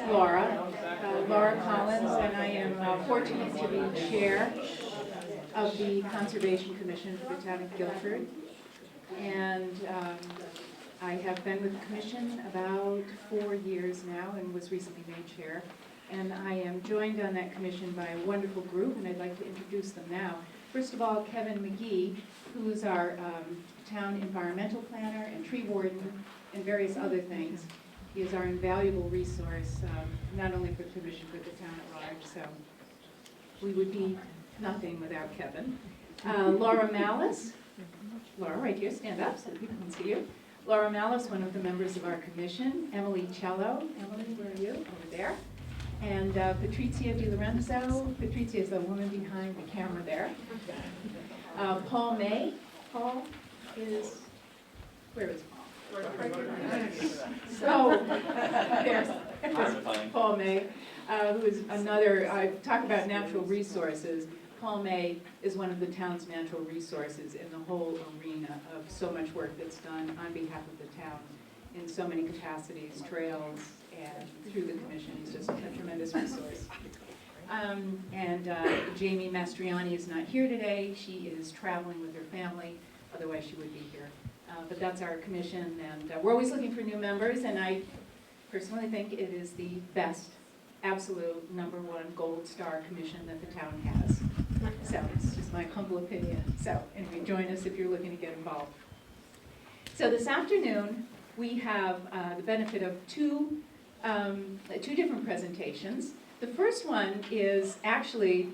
Laura, Laura Collins, and I am fortunate to be chair of the Conservation Commission for the town of Guilford. And I have been with the commission about 4 years now and was recently made chair. And I am joined on that commission by a wonderful group, and I'd like to introduce them now. First of all, Kevin McGee, who's our town environmental planner and tree warden and various other things. He is our invaluable resource, not only for the commission, but the town at large. So we would be nothing without Kevin. Laura Malice. Laura, right here, stand up so that people can see you. Laura Malice, one of the members of our commission. Emily Cello. Emily, where are you? Over there. And Patrizia Di Lorenzo. Patrizia is the woman behind the camera there. Paul May. Paul is, where is Paul? So, there's Paul May, who is another, I talk about natural resources. Paul May is one of the town's natural resources in the whole arena of so much work that's done on behalf of the town in so many capacities, trails, and through the commission. He's just a tremendous resource. Jamie Mastriani is not here today. She is traveling with her family, otherwise she would be here. But that's our commission, and we're always looking for new members, and I personally think it is the best, absolute #1 gold star commission that the town has. So it's just my humble opinion. So anyway, join us if you're looking to get involved. So this afternoon, we have the benefit of two different presentations. The first one is actually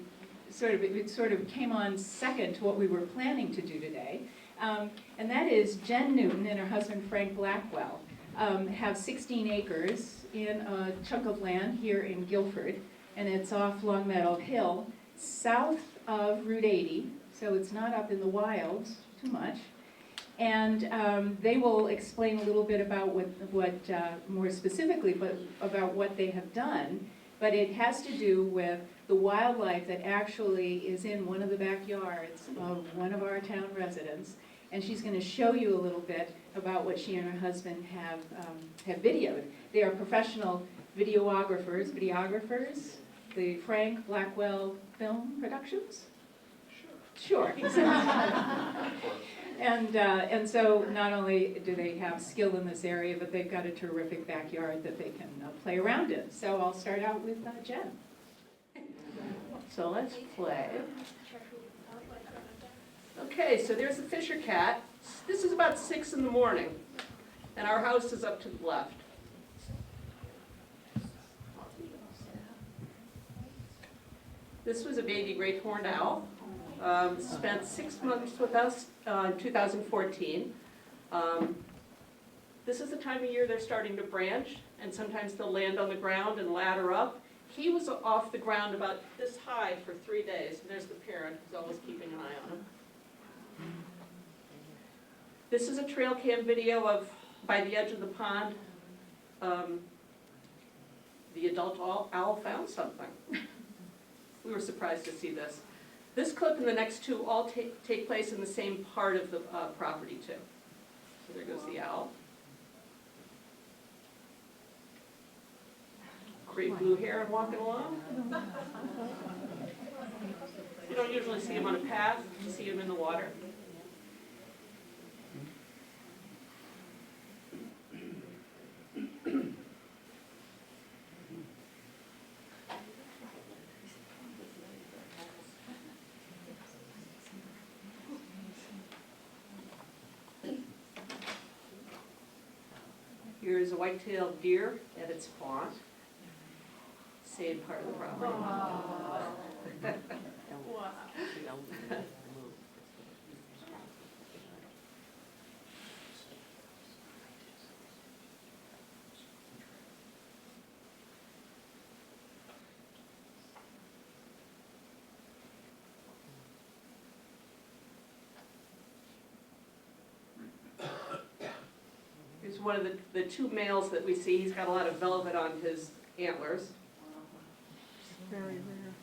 it sort of came on second to what we were planning to do today. And that is Jen Newton and her husband Frank Blackwell have 16 acres in a chunk of land here in Guilford, and it's off Longmeadow Hill, south of Route 80, so it's not up in the wilds too much. And they will explain a little bit about what more specifically, but about what they have done. But it has to do with the wildlife that actually is in one of the backyards of one of our town residents. And she's going to show you a little bit about what she and her husband have videoed. They are professional videographers, the Frank Blackwell Film Productions? Sure. And so not only do they have skill in this area, but they've got a terrific backyard that they can play around in. So I'll start out with Jen. So let's play. Okay, so there's the Fisher cat. This is about 6 in the morning, and our house is up to the left. This was a baby great horned owl. Spent 6 months with us in 2014. This is the time of year they're starting to branch, and sometimes they'll land on the ground and ladder up. He was off the ground about this high for 3 days, and there's the parent who's always keeping an eye on him. This is a trail cam video of, by the edge of the pond, the adult owl found something. We were surprised to see this. This clip and the next two all take place in the same part of the property too. So there goes the owl. Great blue heron walking along. You don't usually see him on a path, you see him in the water. Here's a white-tailed deer at its haunt. Same part of the property. Here's one of the two males that we see. He's got a lot of velvet on his antlers. Very rare.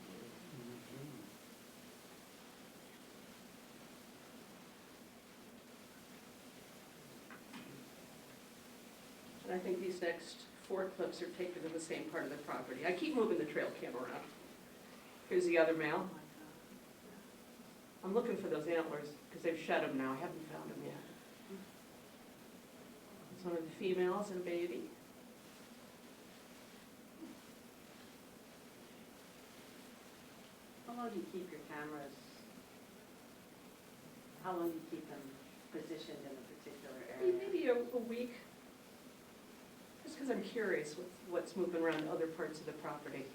And I think these next 4 clips are taken in the same part of the property. I keep moving the trail cam around. Here's the other male. I'm looking for those antlers because they've shed them now. I haven't found them yet. It's one of the females and a baby. How long do you keep your cameras? How long do you keep them positioned in a particular area? Maybe a week. Just because I'm curious with what's moving around in other parts of the property.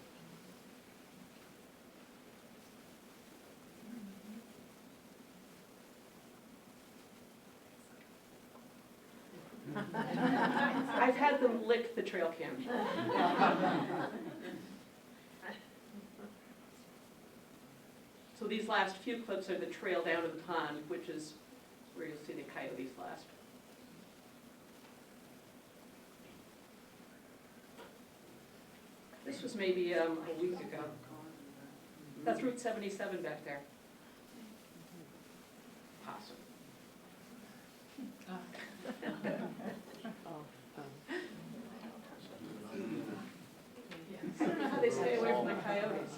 I've had them lick the trail cam. So these last few clips are the trail down to the pond, which is where you'll see the coyotes last. This was maybe a week ago. That's Route 77 back there. Opossum. I don't know how they stay away from the coyotes.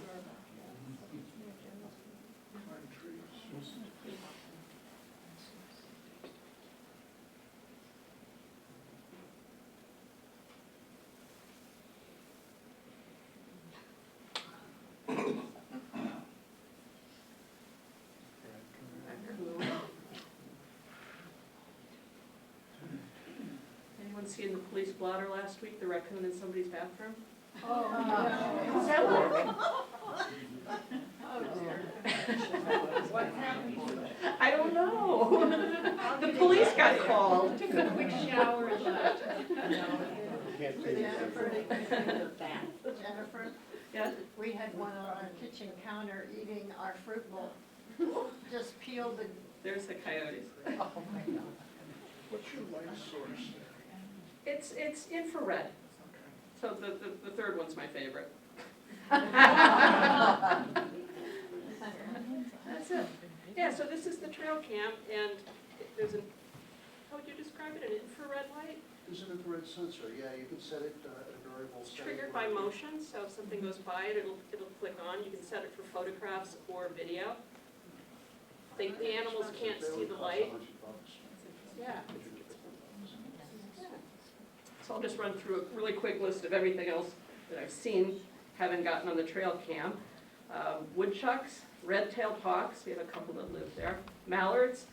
Anyone seen the police blotter last week, the raccoon in somebody's bathroom? How's that work? What happened? I don't know. The police got called. Took a quick shower and left. Jennifer, Yeah? we had one on our kitchen counter eating our fruit bowl. Just peeled the, There's the coyotes. oh my God. What's your light source? It's infrared. So the third one's my favorite. That's it. Yeah, so this is the trail cam, and there's an, how would you describe it, an infrared light? Is it an infrared sensor? Yeah, you can set it at a variable It's setting. triggered by motion, so if something goes by it, it'll click on. You can set it for photographs or video. The animals can't see the light. Yeah. So I'll just run through a really quick list of everything else that I've seen, haven't gotten on the trail cam. Woodchucks, red-tailed hawks, we have a couple that live there. Mallards,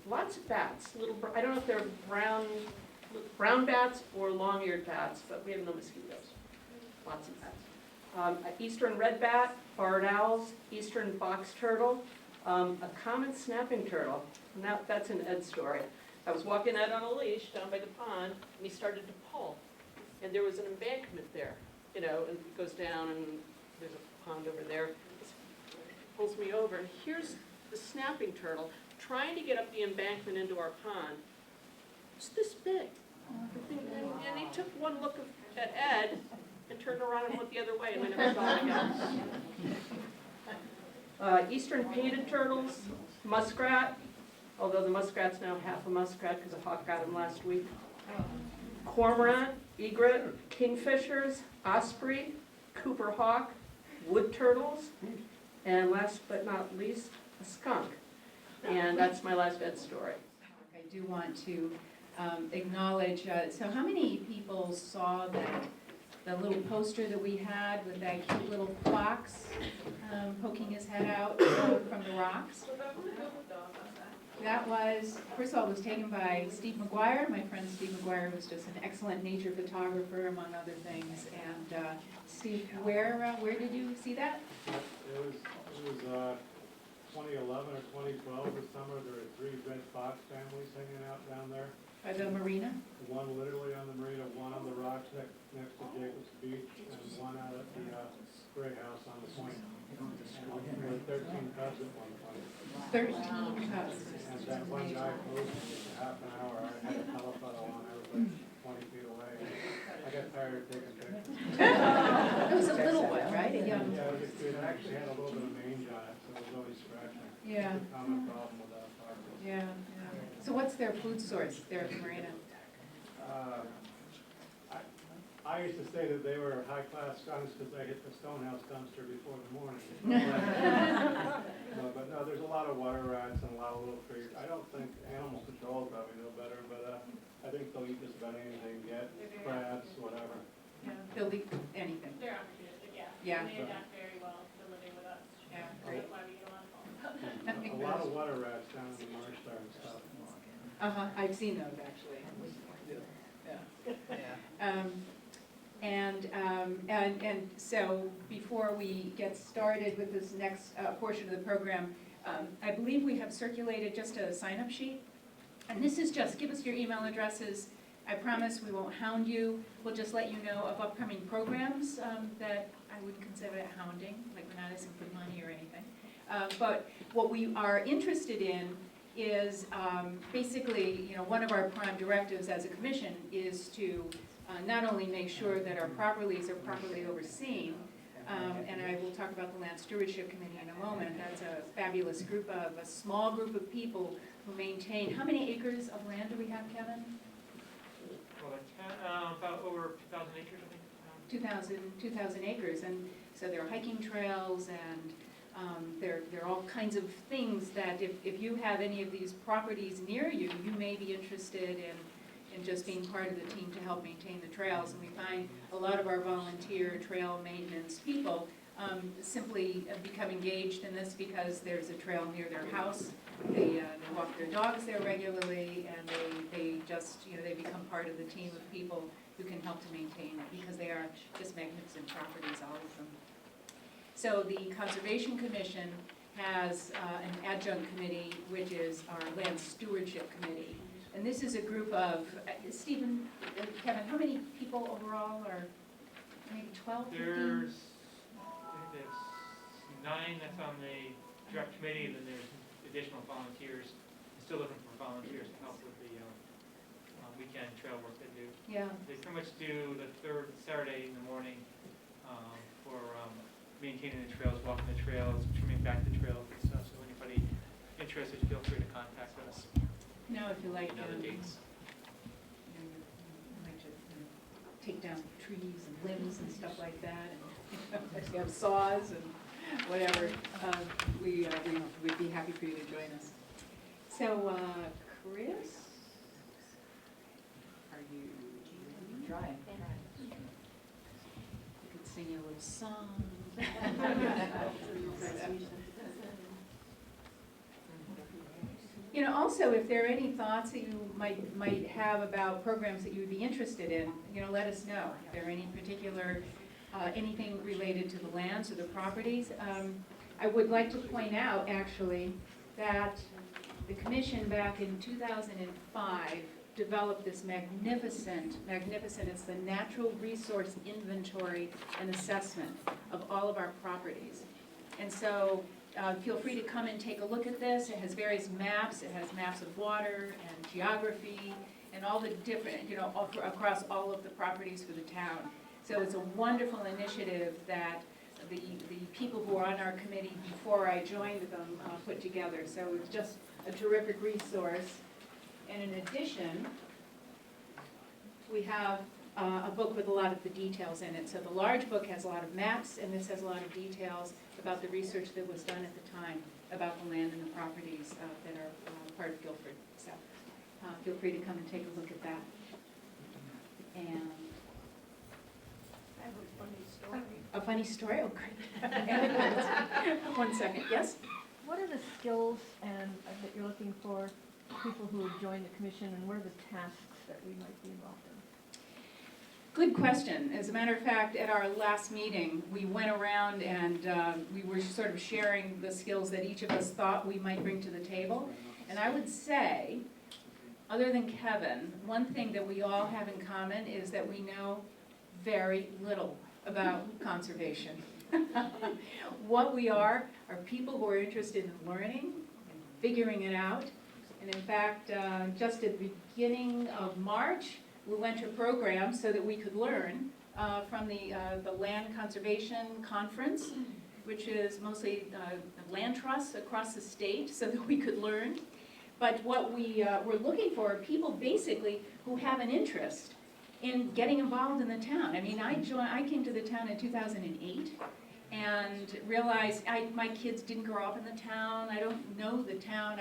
lots of bats, I don't know if they're brown bats or long-eared bats, but we have no mosquitoes. Lots of bats. Eastern red bat, barred owls, eastern box turtle, a common snapping turtle, and that's an Ed story. I was walking Ed on a leash down by the pond, and he started to pull. And there was an embankment there, and it goes down, and there's a pond over there. He pulls me over, and here's the snapping turtle trying to get up the embankment into our pond. It's this big. And he took one look at Ed and turned around and went the other way, and we never saw him again. Eastern painted turtles, muskrat, although the muskrat's now half a muskrat because a hawk got him last week. Cormorant, egret, kingfishers, osprey, Cooper hawk, wood turtles, and last but not least, a skunk. And that's my last Ed story. I do want to acknowledge, so how many people saw the little poster that we had with that cute little fox poking his head out from the rocks? That was, first of all, it was taken by Steve McGuire, my friend Steve McGuire, who's just an excellent nature photographer, among other things. And Steve, where did you see that? It was 2011 or 2012 this summer. There were 3 red fox families hanging out down there. By the marina? One literally on the marina, one on the rocks next to Jacobs Beach, and one out at the Gray House on the point. And there were 13 cubs at one point. 13 cubs. And that one guy posed for half an hour. I had a telephoto on. I was like 20 feet away. I got tired of taking pictures. It was a little one, right? A young. Yeah, it actually had a little bit of mange on it, so it was always scratching. Yeah. It's a common problem with foxes. Yeah. So what's their food source there at the marina? I used to say that they were high-class skunks because they hit the Stonehouse dumpster before the morning. No, but no, there's a lot of water rats and a lot of little creatures. I don't think animal control will probably know better, but I think they'll eat just about anything, get crabs, whatever. Yeah, they'll eat anything. They're opportunistic, yeah. Yeah. And they adapt very well to living with us. Yeah, So great. that's why we get a lot of calls about them. A lot of water rats down in the marsh there and stuff. I've seen those actually. Yeah. And so before we get started with this next portion of the program, I believe we have circulated just a sign-up sheet. And this is just, give us your email addresses. I promise we won't hound you. We'll just let you know of upcoming programs that I would consider hounding, like we're not asking for money or anything. But what we are interested in is basically, one of our prime directives as a commission is to not only make sure that our properties are properly overseen, and I will talk about the Land Stewardship Committee in a moment. That's a fabulous group of, a small group of people who maintain, how many acres of land do we have, Kevin? Well, about over 2,000 acres, I think. 2,000 acres, and so there are hiking trails and there are all kinds of things that if you have any of these properties near you, you may be interested in just being part of the team to help maintain the trails. And we find a lot of our volunteer trail maintenance people simply become engaged in this because there's a trail near their house. They walk their dogs there regularly, and they just, they become part of the team of people who can help to maintain it because they are just magnificent properties, all of them. So the Conservation Commission has an adjunct committee, which is our Land Stewardship Committee. And this is a group of, Stephen, Kevin, how many people overall, or maybe 12, 15? There's 9 that's on the direct committee, and then there's additional volunteers. Still looking for volunteers to help with the weekend trail work they do. Yeah. They pretty much do the third Saturday in the morning for maintaining the trails, walking the trails, trimming back the trails and stuff. So anybody interested, feel free to contact us. If you like, Other dates. you like to take down trees and limbs and stuff like that, and if you have saws and whatever, we would be happy for you to join us. So, Chris, are you trying? You could sing you a little song. Also, if there are any thoughts that you might have about programs that you would be interested in, let us know. If there are any particular, anything related to the lands or the properties. I would like to point out, actually, that the commission back in 2005 developed this magnificent, it's the Natural Resource Inventory and Assessment of all of our properties. And so feel free to come and take a look at this. It has various maps. It has maps of water and geography and all the different, across all of the properties for the town. So it's a wonderful initiative that the people who are on our committee before I joined them put together. So it's just a terrific resource. And in addition, we have a book with a lot of the details in it. So the large book has a lot of maps, and this has a lot of details about the research that was done at the time about the land and the properties that are part of Guilford. So feel free to come and take a look at that. And I have a funny story. a funny story? Oh, great. 1 second. Yes? What are the skills that you're looking for people who have joined the commission, and what are the tasks that we might be involved in? Good question. As a matter of fact, at our last meeting, we went around and we were sort of sharing the skills that each of us thought we might bring to the table. And I would say, other than Kevin, one thing that we all have in common is that we know very little about conservation. What we are people who are interested in learning and figuring it out. And in fact, just at the beginning of March, we went to a program so that we could learn from the Land Conservation Conference, which is mostly land trusts across the state, so that we could learn. But what we were looking for are people basically who have an interest in getting involved in the town. I mean, I came to the town in 2008 and realized my kids didn't grow up in the town. I don't know the town.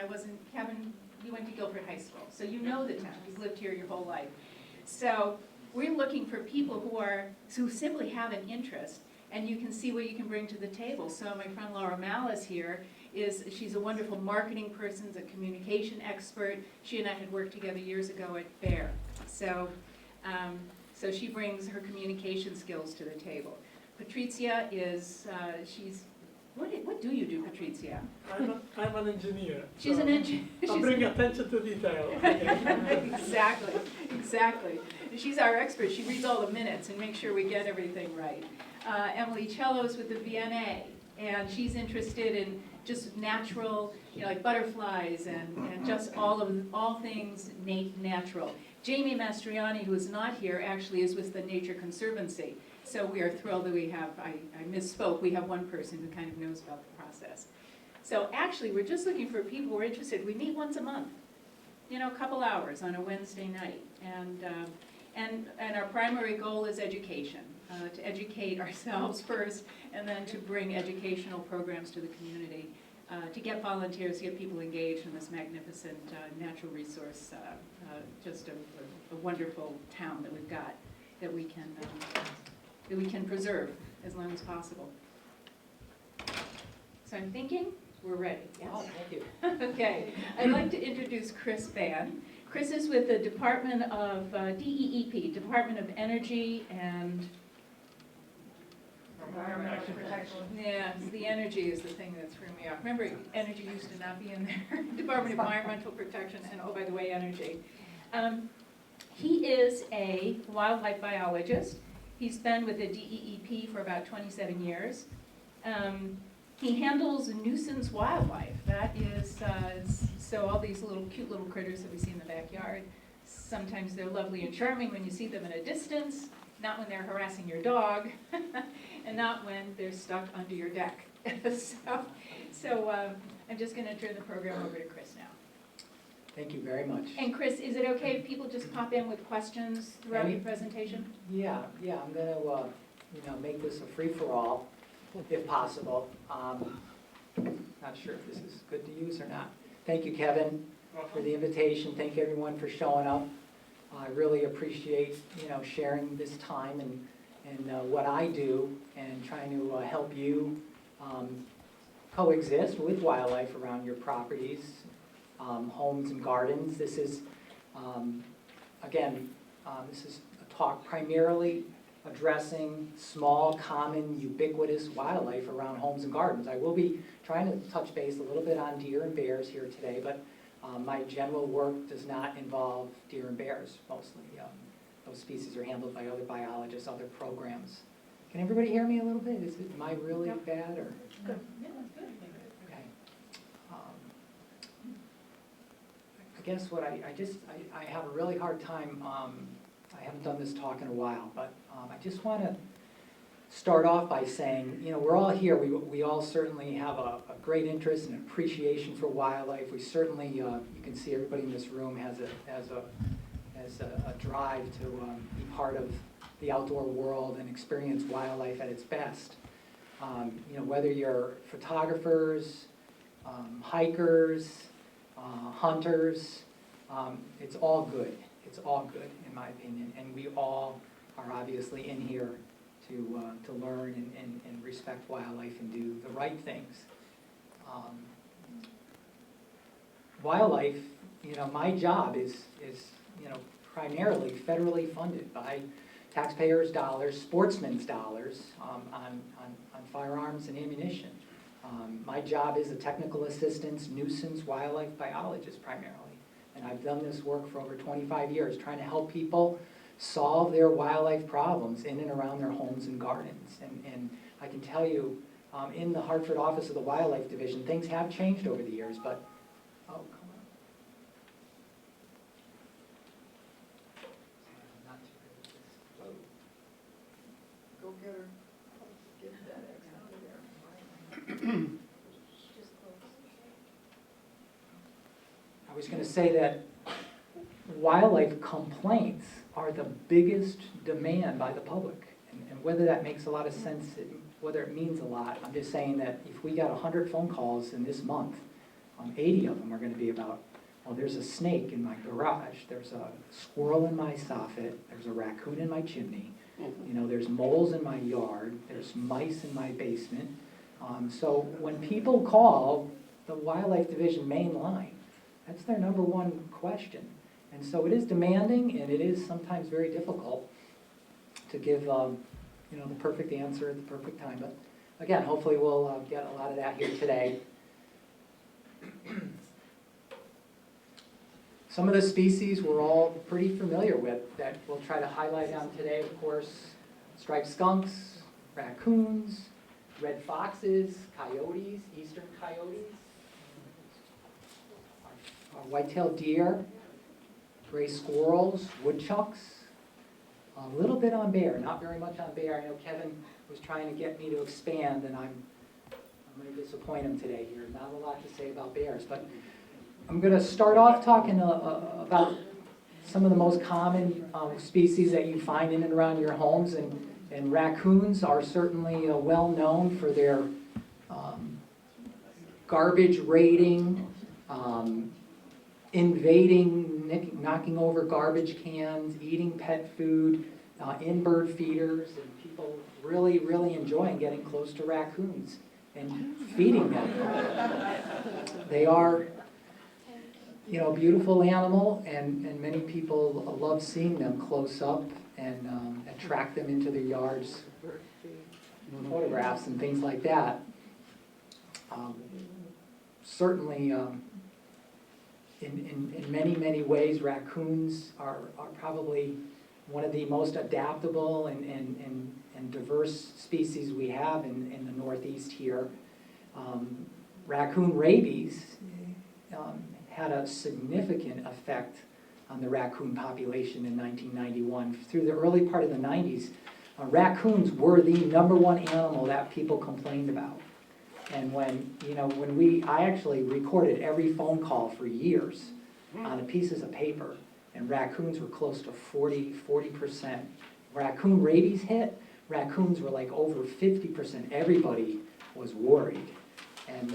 Kevin, you went to Guilford High School, so you know the town. You've lived here your whole life. So we're looking for people who simply have an interest, and you can see what you can bring to the table. So my friend Laura Malice here she's a wonderful marketing person, a communication expert. She and I had worked together years ago at Bear. So she brings her communication skills to the table. Patrizia is, what do you do, Patrizia? I'm an engineer. She's an engineer. I bring attention to detail. Exactly. She's our expert. She reads all the minutes and makes sure we get everything right. Emily Cello's with the VNA, and she's interested in just natural, like butterflies and just all things natural. Jamie Mastriani, who is not here, actually is with the Nature Conservancy. So we are thrilled that we have, I misspoke, we have one person who kind of knows about the process. So actually, we're just looking for people who are interested. We meet once a month, a couple hours on a Wednesday night. And our primary goal is education, to educate ourselves first, and then to bring educational programs to the community, to get volunteers, to get people engaged in this magnificent natural resource, just a wonderful town that we've got that we can preserve as long as possible. So I'm thinking we're ready. Yes? Oh, thank you. Okay, I'd like to introduce Chris Ban. Chris is with the Department of DEEP, Department of Energy and Environmental protection. yeah, the energy is the thing that threw me off. Remember, energy used to not be in there. Department of Environmental Protection and, oh, by the way, energy. He is a wildlife biologist. He's been with the DEEP for about 27 years. He handles nuisance wildlife. That is, so all these cute little critters that we see in the backyard, sometimes they're lovely and charming when you see them at a distance, not when they're harassing your dog, and not when they're stuck under your deck. so I'm just going to turn the program over to Chris now. Thank you very much. And Chris, is it okay if people just pop in with questions throughout your presentation? Yeah, I'm going to make this a free-for-all, if possible. Not sure if this is good to use or not. Thank you, Kevin, for the invitation. Thank everyone for showing up. I really appreciate sharing this time and what I do and trying to help you coexist with wildlife around your properties, homes and gardens. This is, this is a talk primarily addressing small, common, ubiquitous wildlife around homes and gardens. I will be trying to touch base a little bit on deer and bears here today, but my general work does not involve deer and bears, mostly. Those species are handled by other biologists, other programs. Can everybody hear me a little bit? Am I really bad or? Good. Yeah, that's good. Okay. I guess what I have a really hard time, I haven't done this talk in a while, but I just want to start off by saying, we're all here. We all certainly have a great interest and appreciation for wildlife. We certainly, you can see everybody in this room has a drive to be part of the outdoor world and experience wildlife at its best. Whether you're photographers, hikers, hunters, it's all good. It's all good, in my opinion, and we all are obviously in here to learn and respect wildlife and do the right things. Wildlife, my job is primarily federally funded by taxpayers' dollars, sportsmen's dollars on firearms and ammunition. My job is a technical assistance nuisance wildlife biologist primarily. And I've done this work for over 25 years, trying to help people solve their wildlife problems in and around their homes and gardens. And I can tell you, in the Hartford Office of the Wildlife Division, things have changed over the years, but, oh, come on. I'm not too good at this. Go get her. Get that X out of there. I was going to say that wildlife complaints are the biggest demand by the public. And whether that makes a lot of sense, whether it means a lot, I'm just saying that if we got 100 phone calls in this month, 80 of them are gonna be about, well, there's a snake in my garage, there's a squirrel in my soffit, there's a raccoon in my chimney, you know, there's moles in my yard, there's mice in my basement. So when people call the Wildlife Division main line, that's their number one question. And so it is demanding, and it is sometimes very difficult to give, you know, the perfect answer at the perfect time. But again, hopefully we'll get a lot of that here today. Some of the species we're all pretty familiar with that we'll try to highlight on today, of course, striped skunks, raccoons, red foxes, coyotes, eastern coyotes, our white-tailed deer, gray squirrels, woodchucks, a little bit on bear, not very much on bear. I know Kevin was trying to get me to expand, and I'm going to disappoint him today here. Not a lot to say about bears, but I'm going to start off talking about some of the most common species that you find in and around your homes, and raccoons are certainly well known for their garbage raiding, invading, knocking over garbage cans, eating pet food, in bird feeders, and people really, really enjoying getting close to raccoons and feeding them. They are, you know, a beautiful animal, and many people love seeing them close up and attract them into their yards, photographs and things like that. Certainly, in many, many ways, raccoons are probably one of the most adaptable and diverse species we have in the Northeast here. Raccoon rabies had a significant effect on the raccoon population in 1991. Through the early part of the 90s, raccoons were the #1 animal that people complained about. And I actually recorded every phone call for years on the pieces of paper, and raccoons were close to 40%. Raccoon rabies hit, raccoons were like over 50%. Everybody was worried. And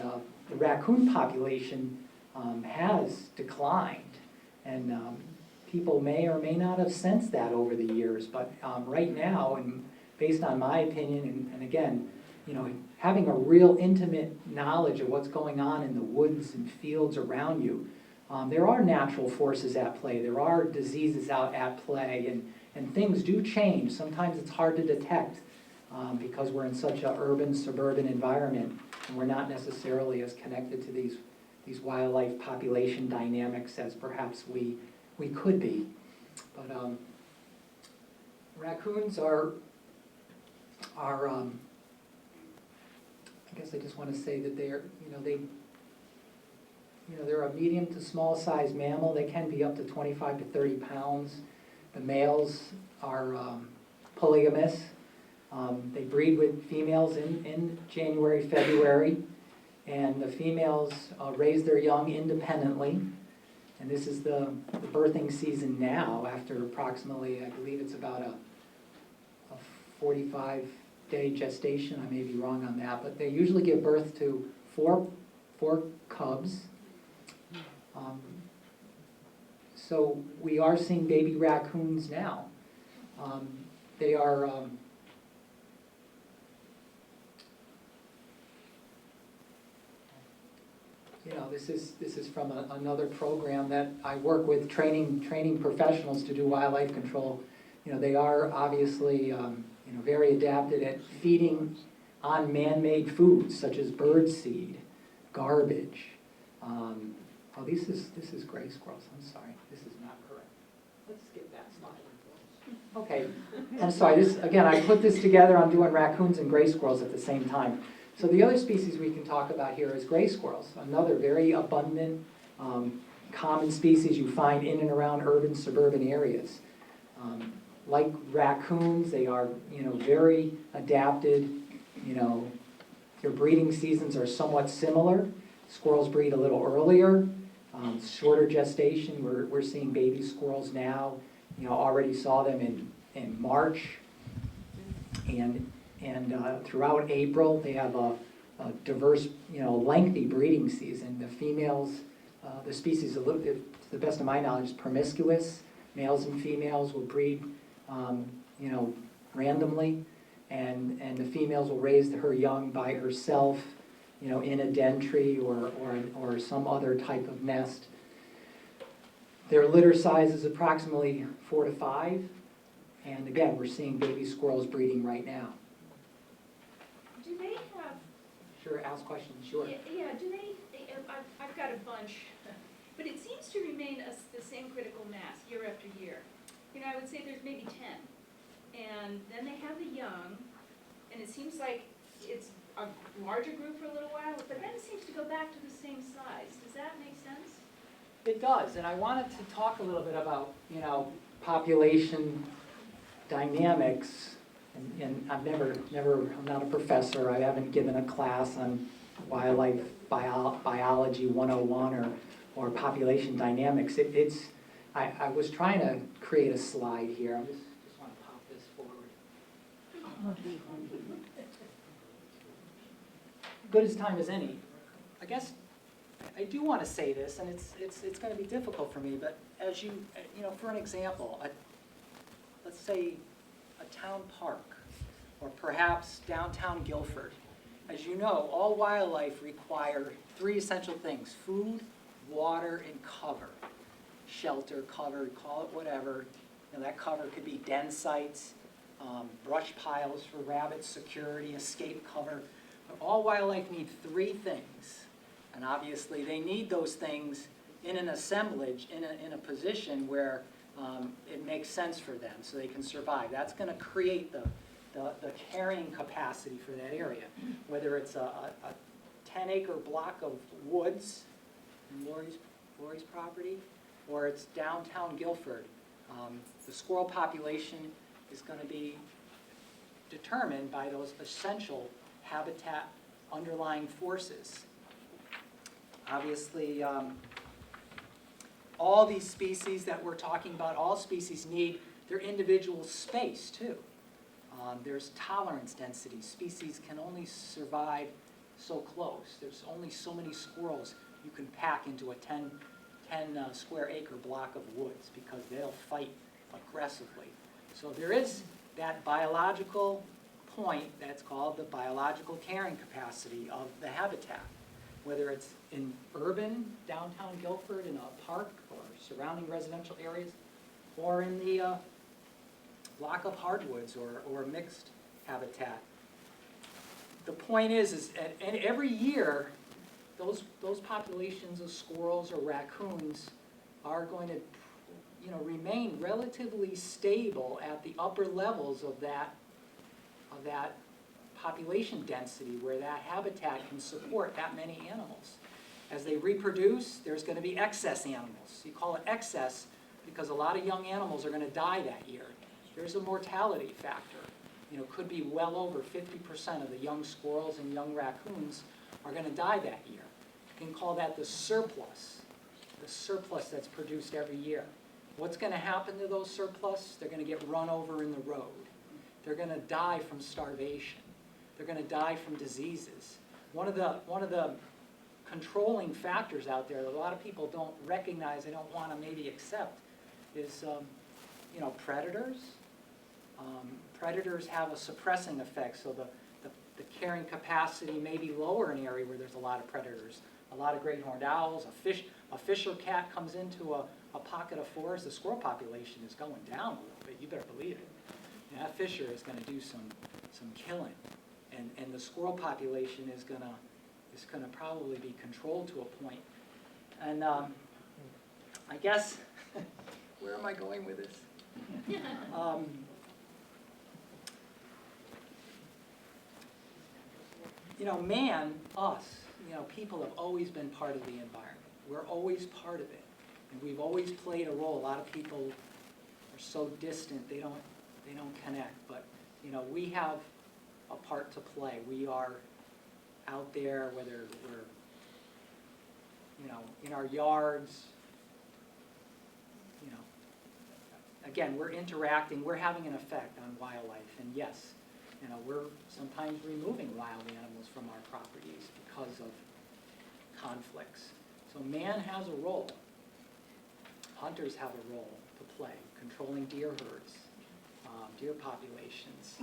the raccoon population has declined, and people may or may not have sensed that over the years, but right now, and based on my opinion, and again, you know, having a real intimate knowledge of what's going on in the woods and fields around you, there are natural forces at play. There are diseases out at play, and things do change. Sometimes it's hard to detect because we're in such an urban, suburban environment, and we're not necessarily as connected to these wildlife population dynamics as perhaps we could be. But raccoons are I guess I just want to say that they're a medium to small size mammal. They can be up to 25 to 30 pounds. The males are polygamous. They breed with females in January, February, and the females raise their young independently. And this is the birthing season now, after approximately, I believe it's about a 45-day gestation. I may be wrong on that, but they usually give birth to four cubs. So we are seeing baby raccoons now. They are this is from another program that I work with, training professionals to do wildlife control. You know, they are obviously very adapted at feeding on man-made foods such as bird seed, garbage. This is gray squirrels. I'm sorry, this is not correct. Let's skip that slide. Okay, I'm sorry. I put this together. I'm doing raccoons and gray squirrels at the same time. So the other species we can talk about here is gray squirrels, another very abundant, common species you find in and around urban, suburban areas. Like raccoons, they are, very adapted. Their breeding seasons are somewhat similar. Squirrels breed a little earlier, shorter gestation. We're seeing baby squirrels now already saw them in March. And throughout April, they have a diverse, lengthy breeding season. The females, the species, to the best of my knowledge, is promiscuous. Males and females will breed, randomly, and the females will raise her young by herself, in a den tree or some other type of nest. Their litter size is approximately 4 to 5, and again, we're seeing baby squirrels breeding right now. Do they have, Sure, ask questions, sure. yeah, do they, I've got a bunch, but it seems to remain the same critical mass year after year. I would say there's maybe 10. And then they have the young, and it seems like it's a larger group for a little while, but then it seems to go back to the same size. Does that make sense? It does, and I wanted to talk a little bit about, population dynamics. And I'm I'm not a professor, I haven't given a class on wildlife biology 101 or population dynamics. I was trying to create a slide here. I just want to pop this forward. Good as time as any. I guess I do want to say this, and it's going to be difficult for me, but as for an example, let's say a town park, or perhaps downtown Guilford. As you know, all wildlife require 3 essential things: food, water, and cover. Shelter, cover, call it whatever. That cover could be den sites, brush piles for rabbits, security, escape cover. But all wildlife need 3 things. And obviously they need those things in an assemblage, in a position where it makes sense for them so they can survive. That's going to create the carrying capacity for that area. Whether it's a 10-acre block of woods in Lori's property, or it's downtown Guilford, the squirrel population is going to be determined by those essential habitat underlying forces. Obviously, all these species that we're talking about, all species need their individual space too. There's tolerance density. Species can only survive so close. There's only so many squirrels you can pack into a 10 square acre block of woods because they'll fight aggressively. So there is that biological point that's called the biological carrying capacity of the habitat. Whether it's in urban, downtown Guilford, in a park or surrounding residential areas, or in the block of hardwoods or mixed habitat. The point is and every year, those populations of squirrels or raccoons are going to, remain relatively stable at the upper levels of that population density where that habitat can support that many animals. As they reproduce, there's going to be excess animals. You call it excess because a lot of young animals are going to die that year. There's a mortality factor. Could be well over 50% of the young squirrels and young raccoons are going to die that year. You can call that the surplus that's produced every year. What's going to happen to those surplus? They're going to get run over in the road. They're going to die from starvation. They're going to die from diseases. One of the controlling factors out there that a lot of people don't recognize, they don't want to maybe accept, is predators. Predators have a suppressing effect, so the carrying capacity may be lower in an area where there's a lot of predators. A lot of great horned owls, a fish or cat comes into a pocket of forest, the squirrel population is going down a little bit, you better believe it. That fisher is going to do some killing, and the squirrel population is going to probably be controlled to a point. And I guess, where am I going with this? Man, us, people have always been part of the environment. We're always part of it, and we've always played a role. A lot of people are so distant they don't connect, but we have a part to play. We are out there, whether we're in our yards, again, we're interacting, we're having an effect on wildlife, and yes, you know, we're sometimes removing wild animals from our properties because of conflicts. So man has a role. Hunters have a role to play, controlling deer herds, deer populations,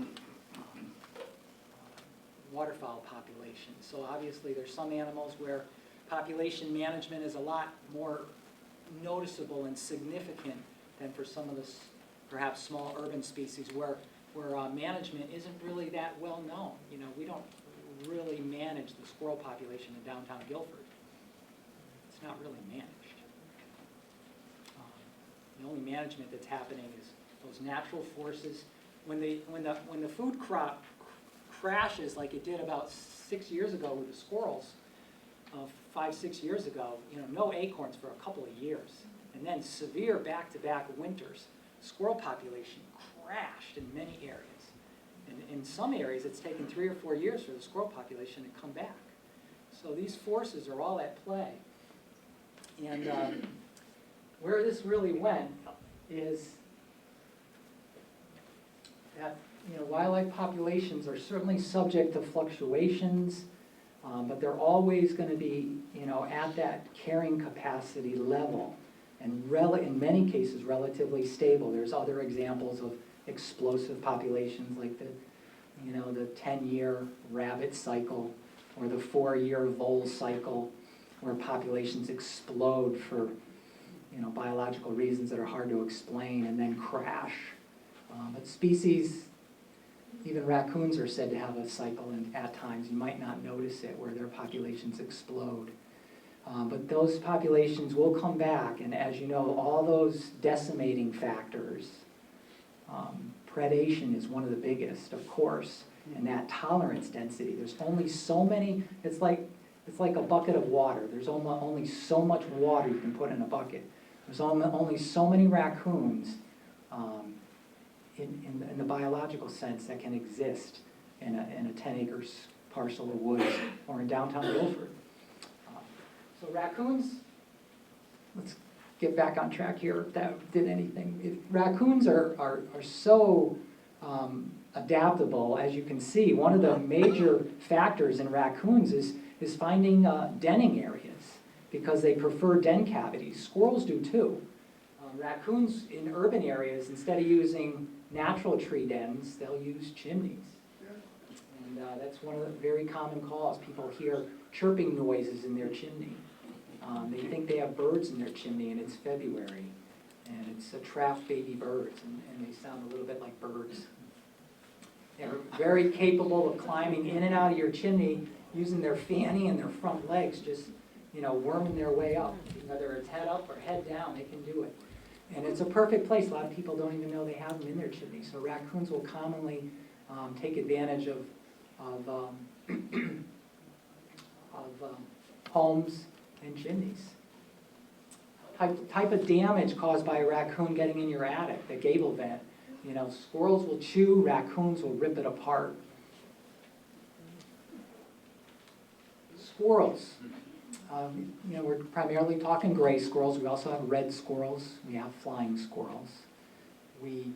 waterfowl populations. So obviously there's some animals where population management is a lot more noticeable and significant than for some of the perhaps small urban species where management isn't really that well known. You know, we don't really manage the squirrel population in downtown Guilford. It's not really managed. The only management that's happening is those natural forces. When the food crop crashes like it did about 6 years ago with the squirrels, 5, 6 years ago, you know, no acorns for a couple of years. And then severe back-to-back winters. Squirrel population crashed in many areas. And in some areas, it's taken 3 or 4 years for the squirrel population to come back. So these forces are all at play. And where this really went is that, you know, wildlife populations are certainly subject to fluctuations, but they're always going to be, you know, at that carrying capacity level, and in many cases relatively stable. There's other examples of explosive populations like the 10-year rabbit cycle or the 4-year vole cycle, where populations explode for, you know, biological reasons that are hard to explain and then crash. But species, even raccoons are said to have a cycle, and at times you might not notice it, where their populations explode. But those populations will come back, and as you know, all those decimating factors, predation is one of the biggest, of course, and that tolerance density. There's only so many, it's like a bucket of water. There's only so much water you can put in a bucket. There's only so many raccoons in the biological sense that can exist in a 10-acre parcel of woods or in downtown Guilford. So raccoons, let's get back on track here if that did anything. Raccoons are so adaptable, as you can see. One of the major factors in raccoons is finding denning areas, because they prefer den cavities. Squirrels do too. Raccoons in urban areas, instead of using natural tree dens, they'll use chimneys. And that's one of the very common calls. People hear chirping noises in their chimney. They think they have birds in their chimney, and it's February. And it's attract baby birds, and they sound a little bit like birds. They're very capable of climbing in and out of your chimney using their fanny and their front legs, just, you know, worming their way up. Whether it's head up or head down, they can do it. And it's a perfect place. A lot of people don't even know they have them in their chimney. So raccoons will commonly take advantage of homes and chimneys. Type of damage caused by a raccoon getting in your attic, the gable vent. You know, squirrels will chew, raccoons will rip it apart. Squirrels. You know, we're primarily talking gray squirrels. We also have red squirrels. We have flying squirrels. We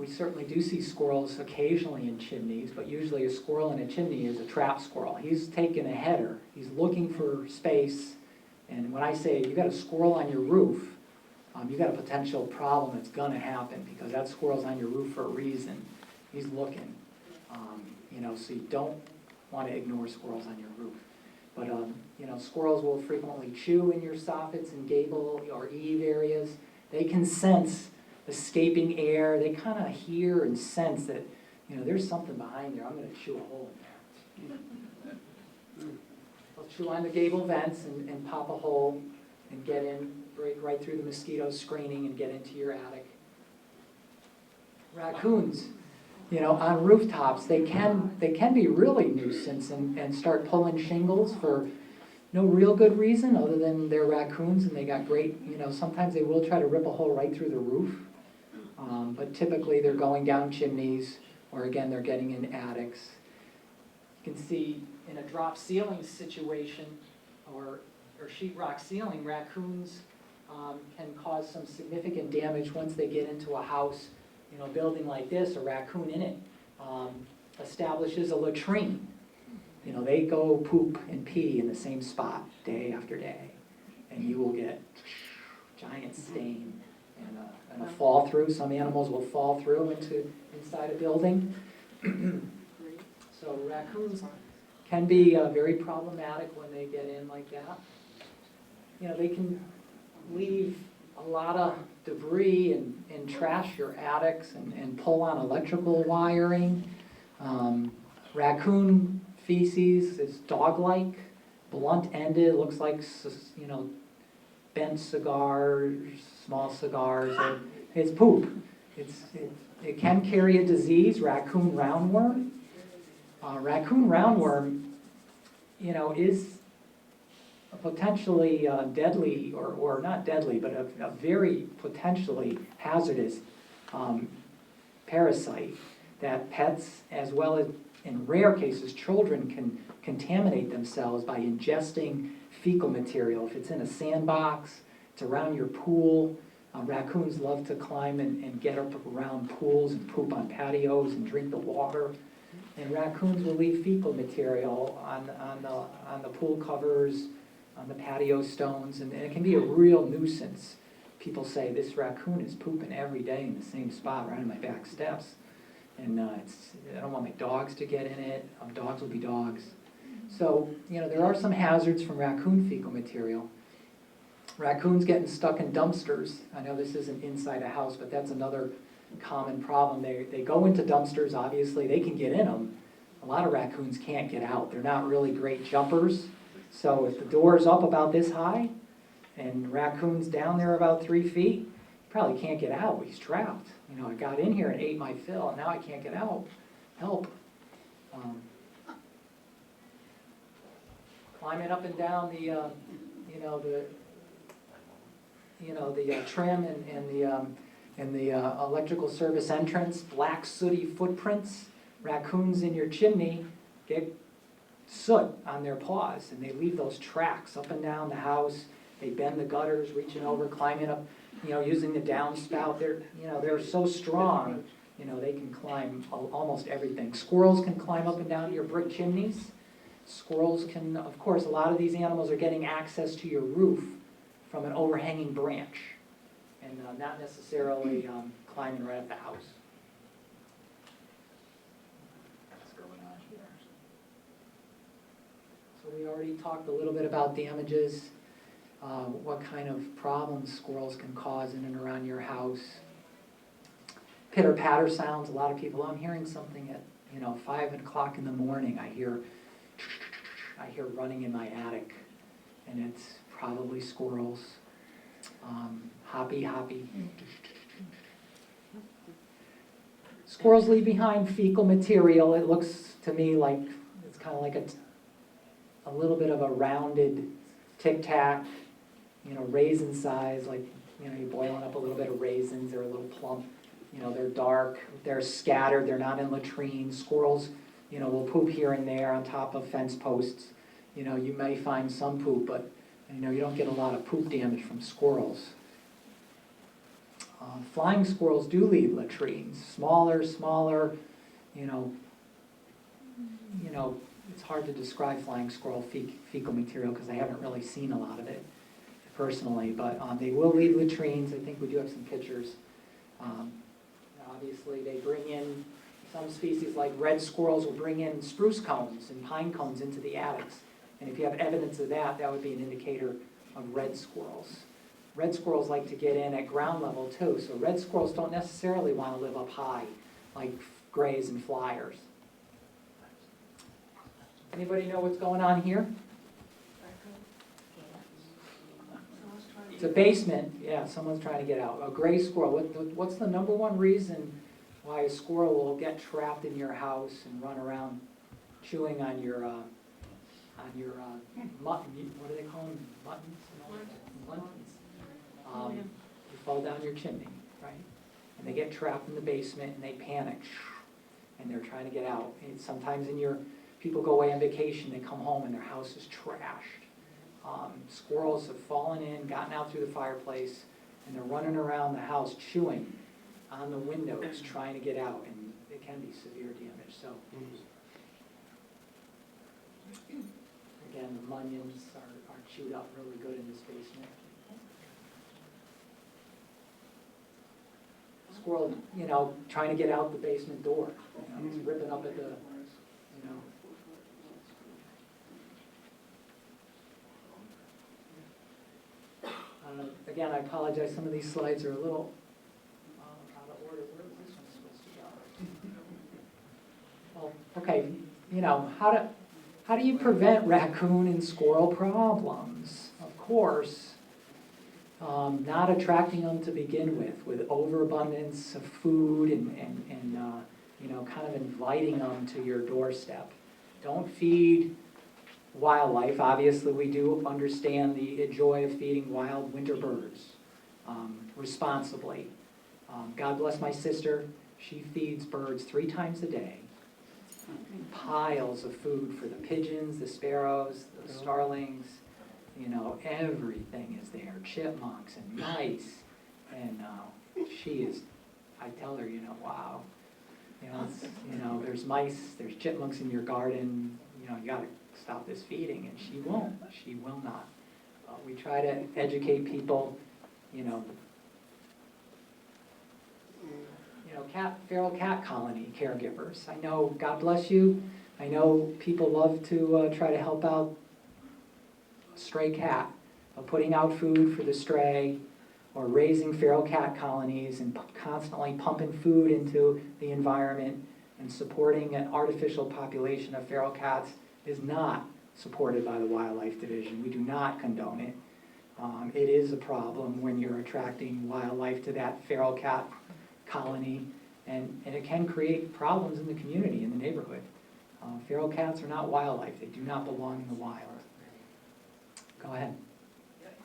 certainly do see squirrels occasionally in chimneys, but usually a squirrel in a chimney is a trap squirrel. He's taking a header. He's looking for space. And when I say you got a squirrel on your roof, you got a potential problem that's going to happen, because that squirrel's on your roof for a reason. He's looking. You know, so you don't want to ignore squirrels on your roof. But, you know, squirrels will frequently chew in your soffits and gable or eave areas. They can sense escaping air. They kind of hear and sense that, you know, there's something behind there. I'm going to chew a hole in there. They'll chew on the gable vents and pop a hole and get in, break right through the mosquito screening and get into your attic. Raccoons. You know, on rooftops, they can be really nuisance and start pulling shingles for no real good reason other than they're raccoons and they got great, you know, sometimes they will try to rip a hole right through the roof. But typically they're going down chimneys, or again, they're getting in attics. You can see in a drop ceiling situation or sheetrock ceiling, raccoons can cause some significant damage once they get into a house, you know, building like this, a raccoon in it establishes a latrine. You know, they go poop and pee in the same spot day after day, and you will get giant stain and a fall through. Some animals will fall through inside a building. So raccoons can be very problematic when they get in like that. You know, they can leave a lot of debris and trash your attics and pull on electrical wiring. Raccoon feces is dog-like, blunt-ended, looks like, you know, bent cigars, small cigars. It's poop. It can carry a disease, raccoon roundworm. Raccoon roundworm, you know, is a potentially deadly, or not deadly, but a very potentially hazardous parasite that pets, as well as in rare cases, children can contaminate themselves by ingesting fecal material. If it's in a sandbox, it's around your pool. Raccoons love to climb and get up around pools and poop on patios and drink the water. And raccoons will leave fecal material on the pool covers, on the patio stones, and it can be a real nuisance. People say, this raccoon is pooping every day in the same spot right on my back steps. And I don't want my dogs to get in it. Dogs will be dogs. So, you know, there are some hazards from raccoon fecal material. Raccoons getting stuck in dumpsters. I know this isn't inside a house, but that's another common problem. They go into dumpsters, obviously. They can get in them. A lot of raccoons can't get out. They're not really great jumpers. So if the door is up about this high and raccoon's down there about 3 feet, he probably can't get out. He's trapped. You know, I got in here and ate my fill, and now I can't get out. Help. Climbing up and down the trim and the electrical service entrance, black sooty footprints. Raccoons in your chimney get soot on their paws, and they leave those tracks up and down the house. They bend the gutters, reaching over, climbing up, you know, using the downspout. They're so strong, you know, they can climb almost everything. Squirrels can climb up and down your brick chimneys. Squirrels can, of course, a lot of these animals are getting access to your roof from an overhanging branch, and not necessarily climbing right up the house. What's going on here? So we already talked a little bit about damages. What kind of problems squirrels can cause in and around your house. Pitter-patter sounds. A lot of people, I'm hearing something at 5 o'clock in the morning. I hear running in my attic, and it's probably squirrels. Hoppy. Squirrels leave behind fecal material. It looks to me like it's kind of like a little bit of a rounded tic-tac, raisin size, like, you're boiling up a little bit of raisins. They're a little plump. They're dark. They're scattered. They're not in latrines. Squirrels, will poop here and there on top of fence posts. You may find some poop, but, you don't get a lot of poop damage from squirrels. Flying squirrels do leave latrines. Smaller, it's hard to describe flying squirrel fecal material because I haven't really seen a lot of it personally, but they will leave latrines. I think we do have some pictures. Obviously, they bring in, some species like red squirrels will bring in spruce cones and pine cones into the attics. And if you have evidence of that, that would be an indicator of red squirrels. Red squirrels like to get in at ground level too, so red squirrels don't necessarily want to live up high like grays and flyers. Anybody know what's going on here? It's a basement. Yeah, someone's trying to get out. A gray squirrel. What's the number one reason why a squirrel will get trapped in your house and run around chewing on your mutton? What do they call them? Muttons. You fall down your chimney, right? And they get trapped in the basement and they panic, and they're trying to get out. And sometimes people go away on vacation, they come home and their house is trashed. Squirrels have fallen in, gotten out through the fireplace, and they're running around the house chewing on the windows, trying to get out, and it can be severe damage, so. Again, the munions are chewed up really good in this basement. Squirrel, trying to get out the basement door, it's ripping up at the, Again, I apologize, some of these slides are a little out of order. Where was this one supposed to go? Well, okay, how do you prevent raccoon and squirrel problems? Of course, not attracting them to begin with overabundance of food and kind of inviting them to your doorstep. Don't feed wildlife. Obviously, we do understand the joy of feeding wild winter birds responsibly. God bless my sister. She feeds birds 3 times a day. Piles of food for the pigeons, the sparrows, the starlings. Everything is there. Chipmunks and mice. And she is, I tell her, wow. There's mice, there's chipmunks in your garden. You got to stop this feeding, and she won't. She will not. We try to educate people, feral cat colony caregivers. I know, God bless you, I know people love to try to help out a stray cat, putting out food for the stray, or raising feral cat colonies and constantly pumping food into the environment and supporting an artificial population of feral cats is not supported by the Wildlife Division. We do not condone it. It is a problem when you're attracting wildlife to that feral cat colony, and it can create problems in the community, in the neighborhood. Feral cats are not wildlife. They do not belong in the wild. Go ahead.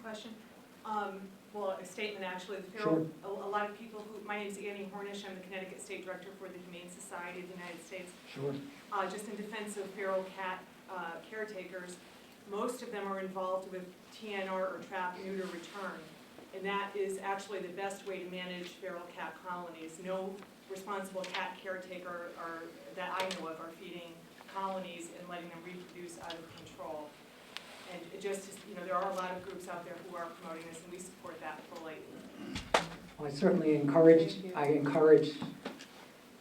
Question? Well, a statement actually. Sure. A lot of people my name is Annie Hornish. I'm the Connecticut State Director for the Humane Society of the United States. Sure. Just in defense of feral cat caretakers, most of them are involved with TNR or trap, neuter, return. And that is actually the best way to manage feral cat colonies. No responsible cat caretaker that I know of are feeding colonies and letting them reproduce out of control. And it just, there are a lot of groups out there who are promoting this, and we support that fully. Well, I certainly encourage,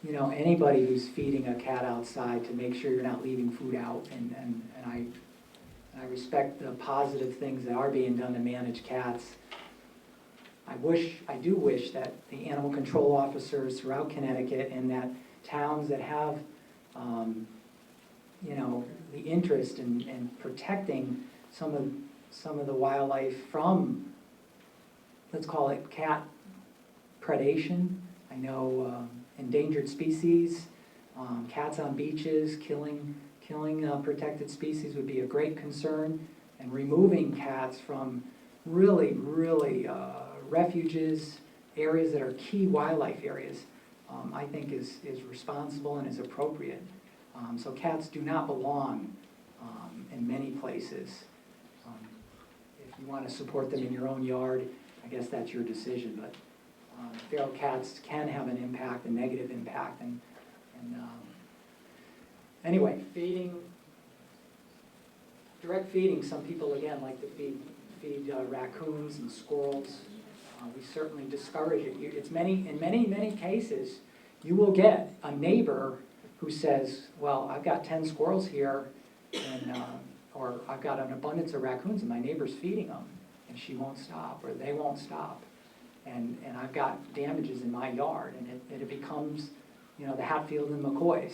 anybody who's feeding a cat outside to make sure you're not leaving food out, and I respect the positive things that are being done to manage cats. I do wish that the animal control officers throughout Connecticut and that towns that have, the interest in protecting some of the wildlife from, let's call it cat predation. I know endangered species, cats on beaches, killing protected species would be a great concern, and removing cats from really refuges, areas that are key wildlife areas, I think is responsible and is appropriate. So cats do not belong in many places. If you want to support them in your own yard, I guess that's your decision, but feral cats can have an impact, a negative impact, and anyway, direct feeding, some people again like to feed raccoons and squirrels. We certainly discourage it. In many cases, you will get a neighbor who says, well, I've got 10 squirrels here, and or I've got an abundance of raccoons and my neighbor's feeding them, and she won't stop, or they won't stop. And I've got damages in my yard, and it becomes, the Hatfield and McCoys.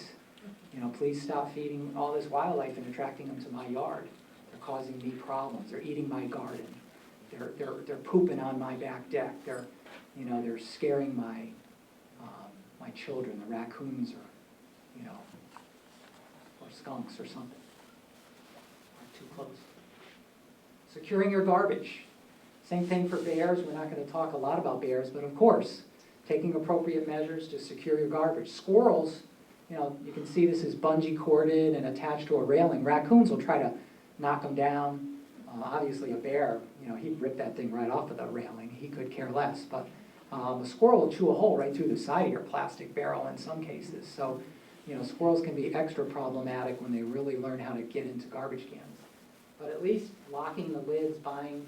Please stop feeding all this wildlife and attracting them to my yard. They're causing me problems. They're eating my garden. They're pooping on my back deck. They're scaring my children. The raccoons or skunks or something. Too close. Securing your garbage. Same thing for bears. We're not going to talk a lot about bears, but of course, taking appropriate measures to secure your garbage. Squirrels, you can see this is bungee corded and attached to a railing. Raccoons will try to knock them down. Obviously, a bear, he'd rip that thing right off of the railing. He could care less. But a squirrel will chew a hole right through the side of your plastic barrel in some cases. So, squirrels can be extra problematic when they really learn how to get into garbage cans. But at least locking the lids, buying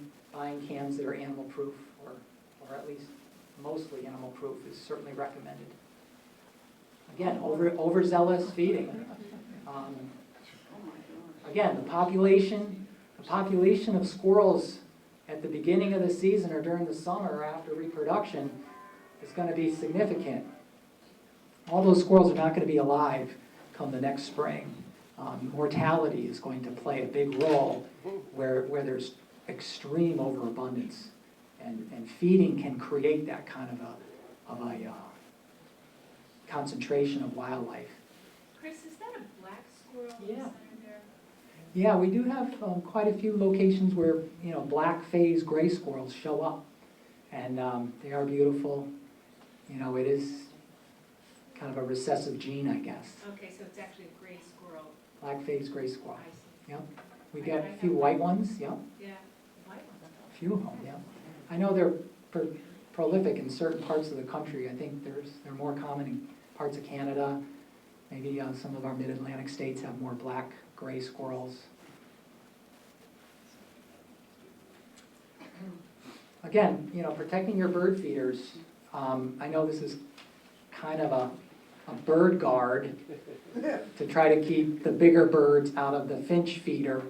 cans that are animal-proof, or at least mostly animal-proof, is certainly recommended. Again, overzealous feeding. Again, the population of squirrels at the beginning of the season or during the summer or after reproduction is going to be significant. All those squirrels are not going to be alive come the next spring. Mortality is going to play a big role where there's extreme overabundance, and feeding can create that kind of a concentration of wildlife. Chris, is that a black squirrel in the Yeah. center there? Yeah, we do have quite a few locations where black phase gray squirrels show up, and they are beautiful. It is kind of a recessive gene, I guess. Okay, so it's actually a gray squirrel. Black phase gray squirrel. I see. Yep. We got a few white ones. Yep. Yeah, white one. A few of them. Yep. I know they're prolific in certain parts of the country. I think they're more common in parts of Canada. Maybe some of our mid-Atlantic states have more black gray squirrels. Again, protecting your bird feeders. I know this is kind of a bird guard to try to keep the bigger birds out of the finch feeder.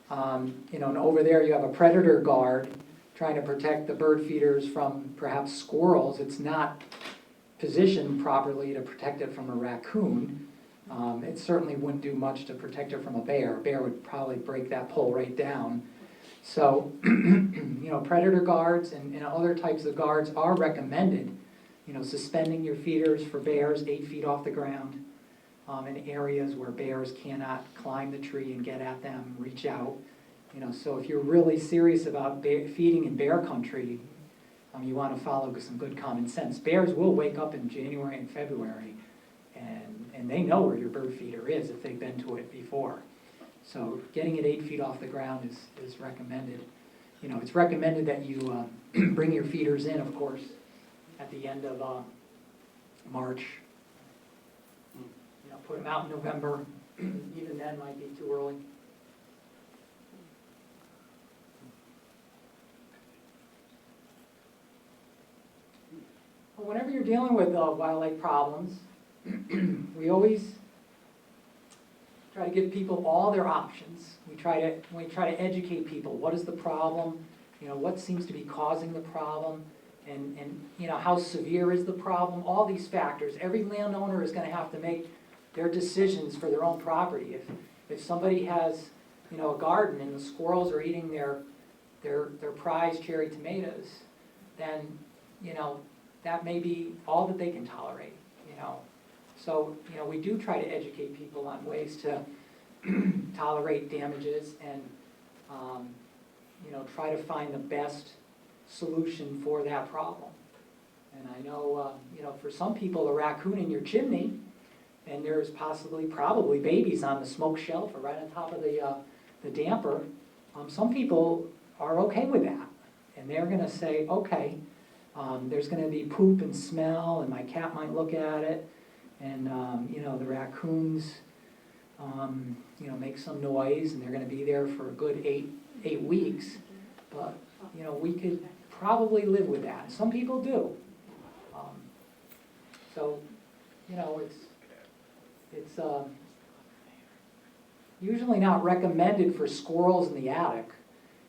And over there you have a predator guard trying to protect the bird feeders from perhaps squirrels. It's not positioned properly to protect it from a raccoon. It certainly wouldn't do much to protect it from a bear. A bear would probably break that pole right down. So, predator guards and other types of guards are recommended. Suspending your feeders for bears 8 feet off the ground in areas where bears cannot climb the tree and get at them, reach out. So if you're really serious about feeding in bear country, you want to follow some good common sense. Bears will wake up in January and February, and they know where your bird feeder is if they've been to it before. So getting it 8 feet off the ground is recommended. It's recommended that you bring your feeders in, of course, at the end of March. Put them out in November. Even then might be too early. Whenever you're dealing with wildlife problems, we always try to give people all their options. We try to educate people. What is the problem? What seems to be causing the problem? And how severe is the problem? All these factors. Every landowner is going to have to make their decisions for their own property. If somebody has a garden and the squirrels are eating their prized cherry tomatoes, then that may be all that they can tolerate. So we do try to educate people on ways to tolerate damages and try to find the best solution for that problem. And I know for some people, a raccoon in your chimney, and there's probably babies on the smoke shelf or right on top of the damper. Some people are okay with that, and they're going to say, okay, there's going to be poop and smell, and my cat might look at it, and the raccoons make some noise, and they're going to be there for a good eight weeks. But we could probably live with that. Some people do. So it's usually not recommended for squirrels in the attic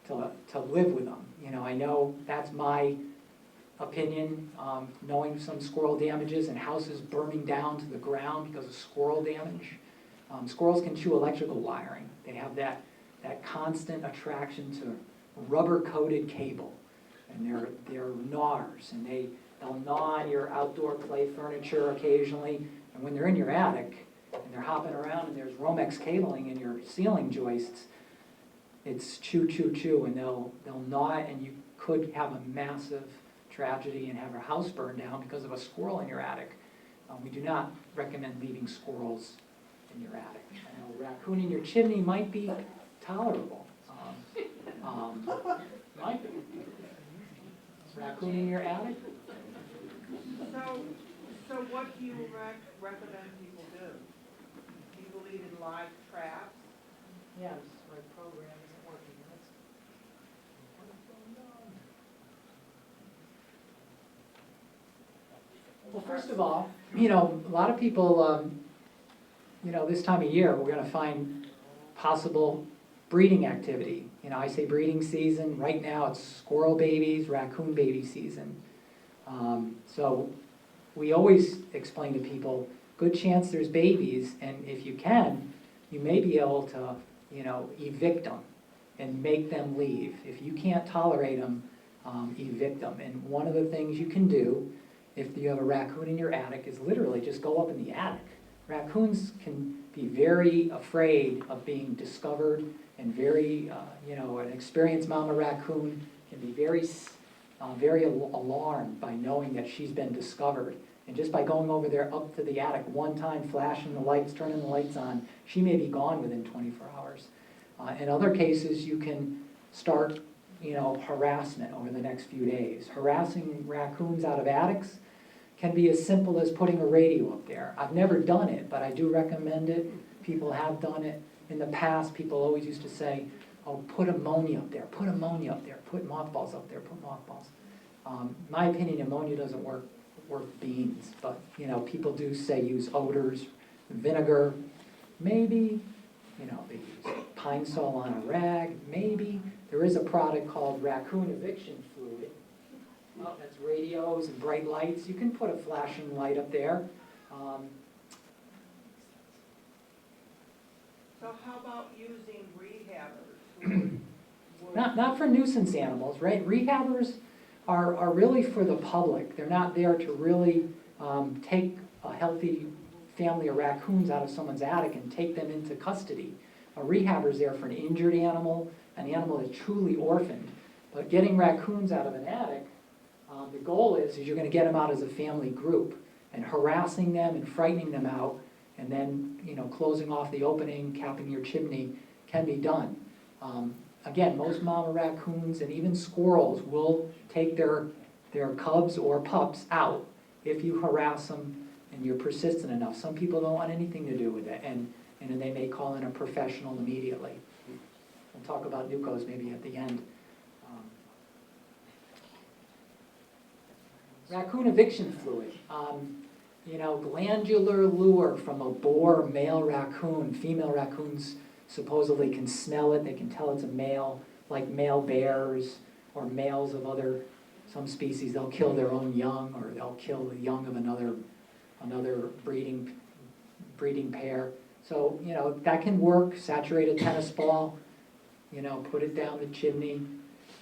to live with them. I know that's my opinion, knowing some squirrel damages and houses burning down to the ground because of squirrel damage. Squirrels can chew electrical wiring. They have that constant attraction to rubber-coated cable, and they're gnawers, and they'll gnaw on your outdoor play furniture occasionally, and when they're in your attic and they're hopping around and there's Romex cabling in your ceiling joists, it's chew, chew, chew, and they'll gnaw it, and you could have a massive tragedy and have your house burned down because of a squirrel in your attic. We do not recommend leaving squirrels in your attic. A raccoon in your chimney might be tolerable. Mike? Raccoon in your attic? So what do you recommend people do? Do you believe in live traps? Yes, my program isn't working. Well, first of all, a lot of people, this time of year, we're gonna find possible breeding activity. I say breeding season, right now it's squirrel babies, raccoon baby season. So we always explain to people, good chance there's babies, and if you can, you may be able to, evict them and make them leave. If you can't tolerate them, evict them. And one of the things you can do, if you have a raccoon in your attic, is literally just go up in the attic. Raccoons can be very afraid of being discovered, and very, an experienced mama raccoon can be very alarmed by knowing that she's been discovered. And just by going over there up to the attic one time, flashing the lights, turning the lights on, she may be gone within 24 hours. In other cases, you can start, harassment over the next few days. Harassing raccoons out of attics can be as simple as putting a radio up there. I've never done it, but I do recommend it. People have done it. In the past, people always used to say, oh, put ammonia up there, put ammonia up there, put mothballs up there, put mothballs. My opinion, ammonia doesn't work worth beans, but people do say use odors, vinegar, maybe, they use pine sol on a rag, maybe. There is a product called Raccoon eviction fluid. Well, that's radios and bright lights. You can put a flashing light up there. So how about using rehabbers? Not for nuisance animals, right? Rehabbers are really for the public. They're not there to really take a healthy family of raccoons out of someone's attic and take them into custody. A rehabber's there for an injured animal, an animal that's truly orphaned. But getting raccoons out of an attic, the goal is you're going to get them out as a family group, and harassing them and frightening them out, and then closing off the opening, capping your chimney can be done. Again, most mama raccoons and even squirrels will take their cubs or pups out if you harass them and you're persistent enough. Some people don't want anything to do with it, and they may call in a professional immediately. We'll talk about nucos maybe at the end. Raccoon eviction fluid. Glandular lure from a boar male raccoon. Female raccoons supposedly can smell it. They can tell it's a male, like male bears or males of some species. They'll kill their own young, or they'll kill the young of another breeding pair. So, that can work. Saturate a tennis ball, put it down the chimney.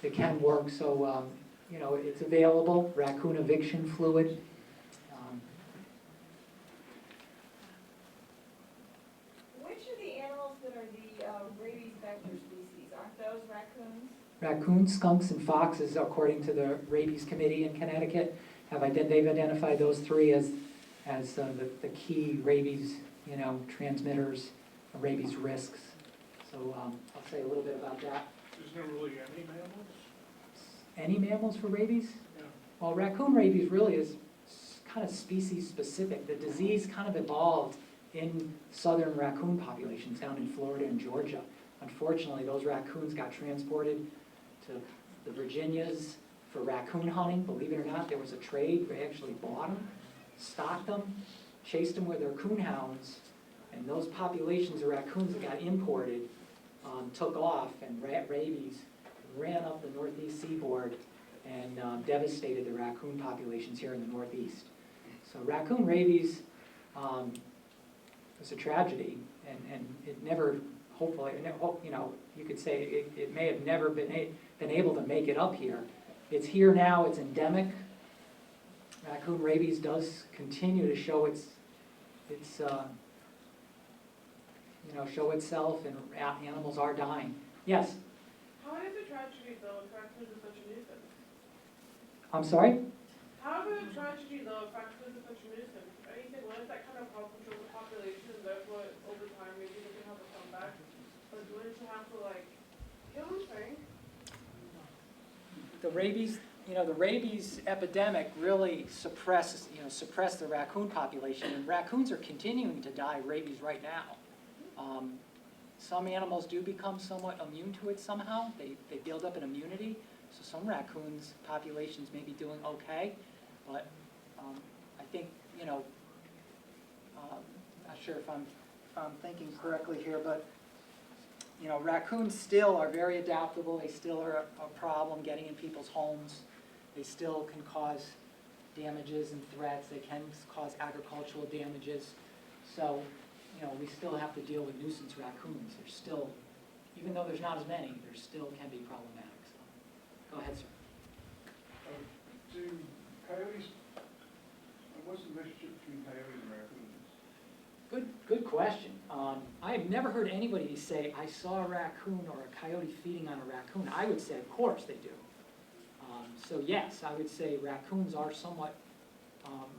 It can work. So, it's available. Raccoon eviction fluid. Which are the animals that are the rabies vector species? Aren't those raccoons? Raccoons, skunks, and foxes, according to the Rabies Committee in Connecticut, they've identified those three as the key rabies, transmitters, rabies risks. So I'll say a little bit about that. Is there really any mammals? Any mammals for rabies? Yeah. Well, raccoon rabies really is kind of species specific. The disease kind of evolved in southern raccoon populations down in Florida and Georgia. Unfortunately, those raccoons got transported to the Virginias for raccoon hunting. Believe it or not, there was a trade. They actually bought them, stocked them, chased them with their coon hounds, and those populations of raccoons that got imported took off, and rabies ran up the northeast seaboard and devastated the raccoon populations here in the northeast. So raccoon rabies was a tragedy, and it never, hopefully, you could say it may have never been able to make it up here. It's here now, it's endemic. Raccoon rabies does continue to show show itself, and animals are dying. Yes? How is it tragedy though if raccoons are such a nuisance? I'm sorry? How is it a tragedy though if raccoons are such a nuisance? Anything less that kind of help control the population, that's what over time maybe they can have a comeback. But wouldn't you have to kill them thing? the rabies, the rabies epidemic really suppressed the raccoon population, and raccoons are continuing to die of rabies right now. Some animals do become somewhat immune to it somehow. They build up an immunity, so some raccoons populations may be doing okay, but I think, not sure if I'm thinking correctly here, but raccoons still are very adaptable. They still are a problem getting in people's homes. They still can cause damages and threats. They can cause agricultural damages. So, we still have to deal with nuisance raccoons. There's still, even though there's not as many, there still can be problematic. So, go ahead, sir. Do coyotes, what's the relationship between coyotes and raccoons? Good question. I have never heard anybody say, I saw a raccoon or a coyote feeding on a raccoon. I would say, of course they do. So yes, I would say raccoons are somewhat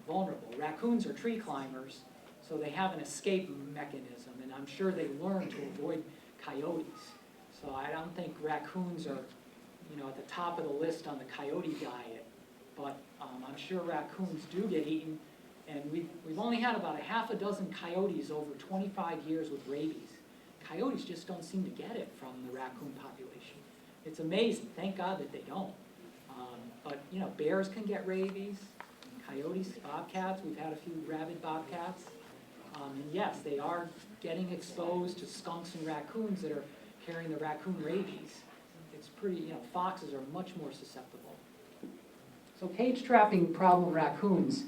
vulnerable. Raccoons are tree climbers, so they have an escape mechanism, and I'm sure they learn to avoid coyotes. So I don't think raccoons are, at the top of the list on the coyote diet, but I'm sure raccoons do get eaten. And we've only had about a half a dozen coyotes over 25 years with rabies. Coyotes just don't seem to get it from the raccoon population. It's amazing. Thank God that they don't. But bears can get rabies. Coyotes, bobcats. We've had a few rabid bobcats. And yes, they are getting exposed to skunks and raccoons that are carrying the raccoon rabies. It's pretty. Foxes are much more susceptible. So cage trapping problem raccoons.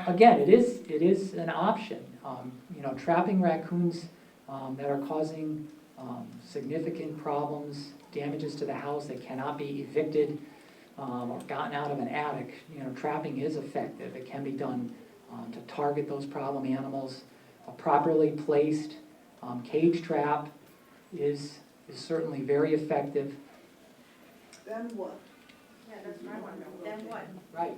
Again, it is an option. Trapping raccoons that are causing significant problems, damages to the house that cannot be evicted or gotten out of an attic. Trapping is effective. It can be done to target those problem animals. A properly placed cage trap is certainly very effective. Then what? Yeah, that's my one. Then what? Right.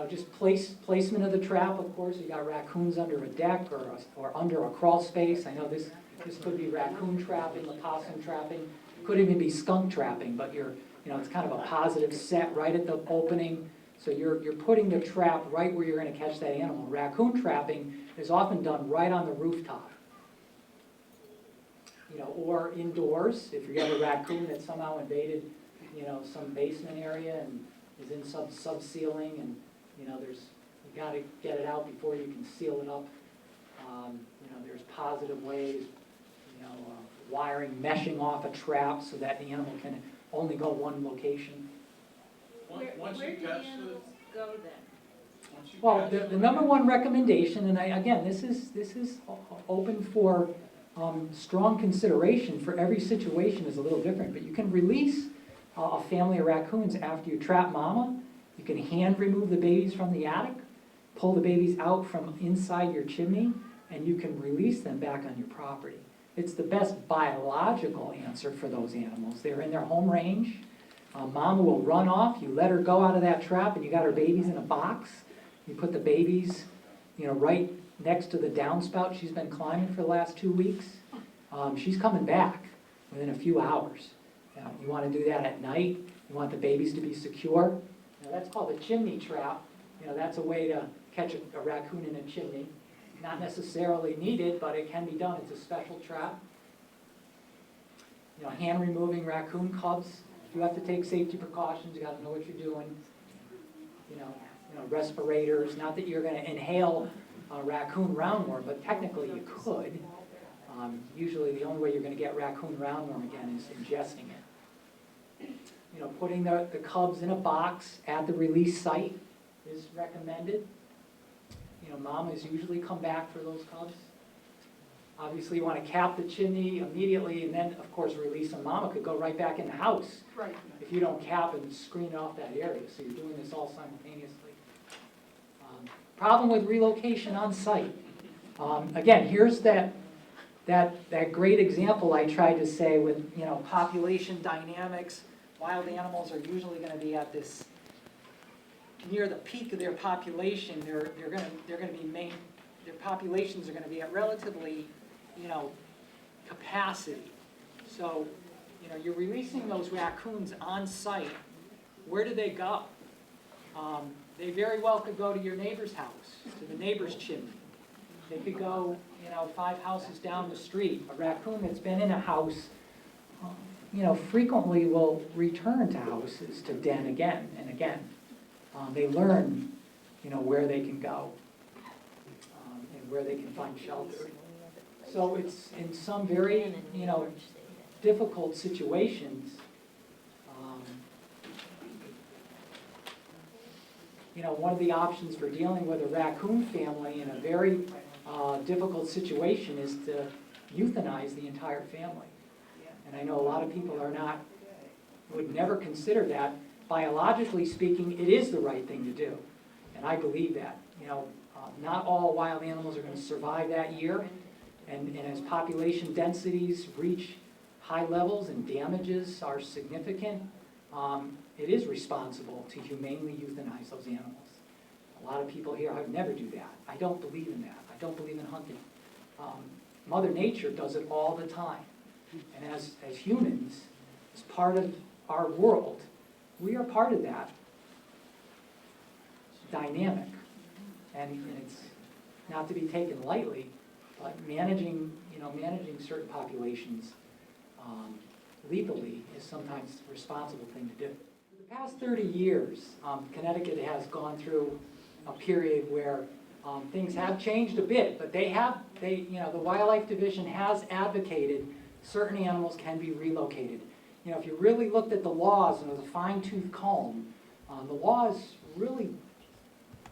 Just placement of the trap, of course. You got raccoons under a deck or under a crawl space. I know this could be raccoon trapping, opossum trapping, could even be skunk trapping, but it's kind of a positive set right at the opening. So you're putting the trap right where you're going to catch that animal. Raccoon trapping is often done right on the rooftop. Or indoors, if you have a raccoon that somehow invaded, some basement area and is in sub-ceiling and you got to get it out before you can seal it up. There's positive ways, wiring, meshing off a trap so that the animal can only go one location. Where do the animals go then? Well, the number one recommendation, and this is open for strong consideration for every situation is a little different, but you can release a family of raccoons after you trap mama. You can hand remove the babies from the attic, pull the babies out from inside your chimney, and you can release them back on your property. It's the best biological answer for those animals. They're in their home range. Mama will run off. You let her go out of that trap, and you got her babies in a box. You put the babies, right next to the downspout she's been climbing for the last 2 weeks. She's coming back within a few hours. You want to do that at night. You want the babies to be secure. That's called a chimney trap. That's a way to catch a raccoon in a chimney. Not necessarily needed, but it can be done. It's a special trap. Hand removing raccoon cubs. You have to take safety precautions. You got to know what you're doing. Respirators. Not that you're going to inhale raccoon roundworm, but technically you could. Usually the only way you're going to get raccoon roundworm again is ingesting it. Putting the cubs in a box at the release site is recommended. Mamas usually come back for those cubs. Obviously, you want to cap the chimney immediately and then, of course, release them. Mama could go right back in the house if you don't cap and screen off that area. So you're doing this all simultaneously. Problem with relocation on site. Again, here's that great example I tried to say with population dynamics. Wild animals are usually going to be at this near the peak of their population. Their populations are going to be at relatively capacity. So you're releasing those raccoons on site where do they go? They very well could go to your neighbor's house, to the neighbor's chimney. They could go, 5 houses down the street. A raccoon that's been in a house, frequently will return to houses to den again and again. They learn, where they can go and where they can find shelter. So it's in some very, difficult situations. One of the options for dealing with a raccoon family in a very difficult situation is to euthanize the entire family. And I know a lot of people would never consider that. Biologically speaking, it is the right thing to do. And I believe that. Not all wild animals are going to survive that year. And as population densities reach high levels and damages are significant, it is responsible to humanely euthanize those animals. A lot of people here, I would never do that. I don't believe in that. I don't believe in hunting. Mother Nature does it all the time. And as humans, as part of our world, we are part of that dynamic. And it's not to be taken lightly, but managing certain populations lethally is sometimes the responsible thing to do. For the past 30 years, Connecticut has gone through a period where things have changed a bit, but the Wildlife Division has advocated certain animals can be relocated. If you really looked at the laws and with a fine-tooth comb, the laws really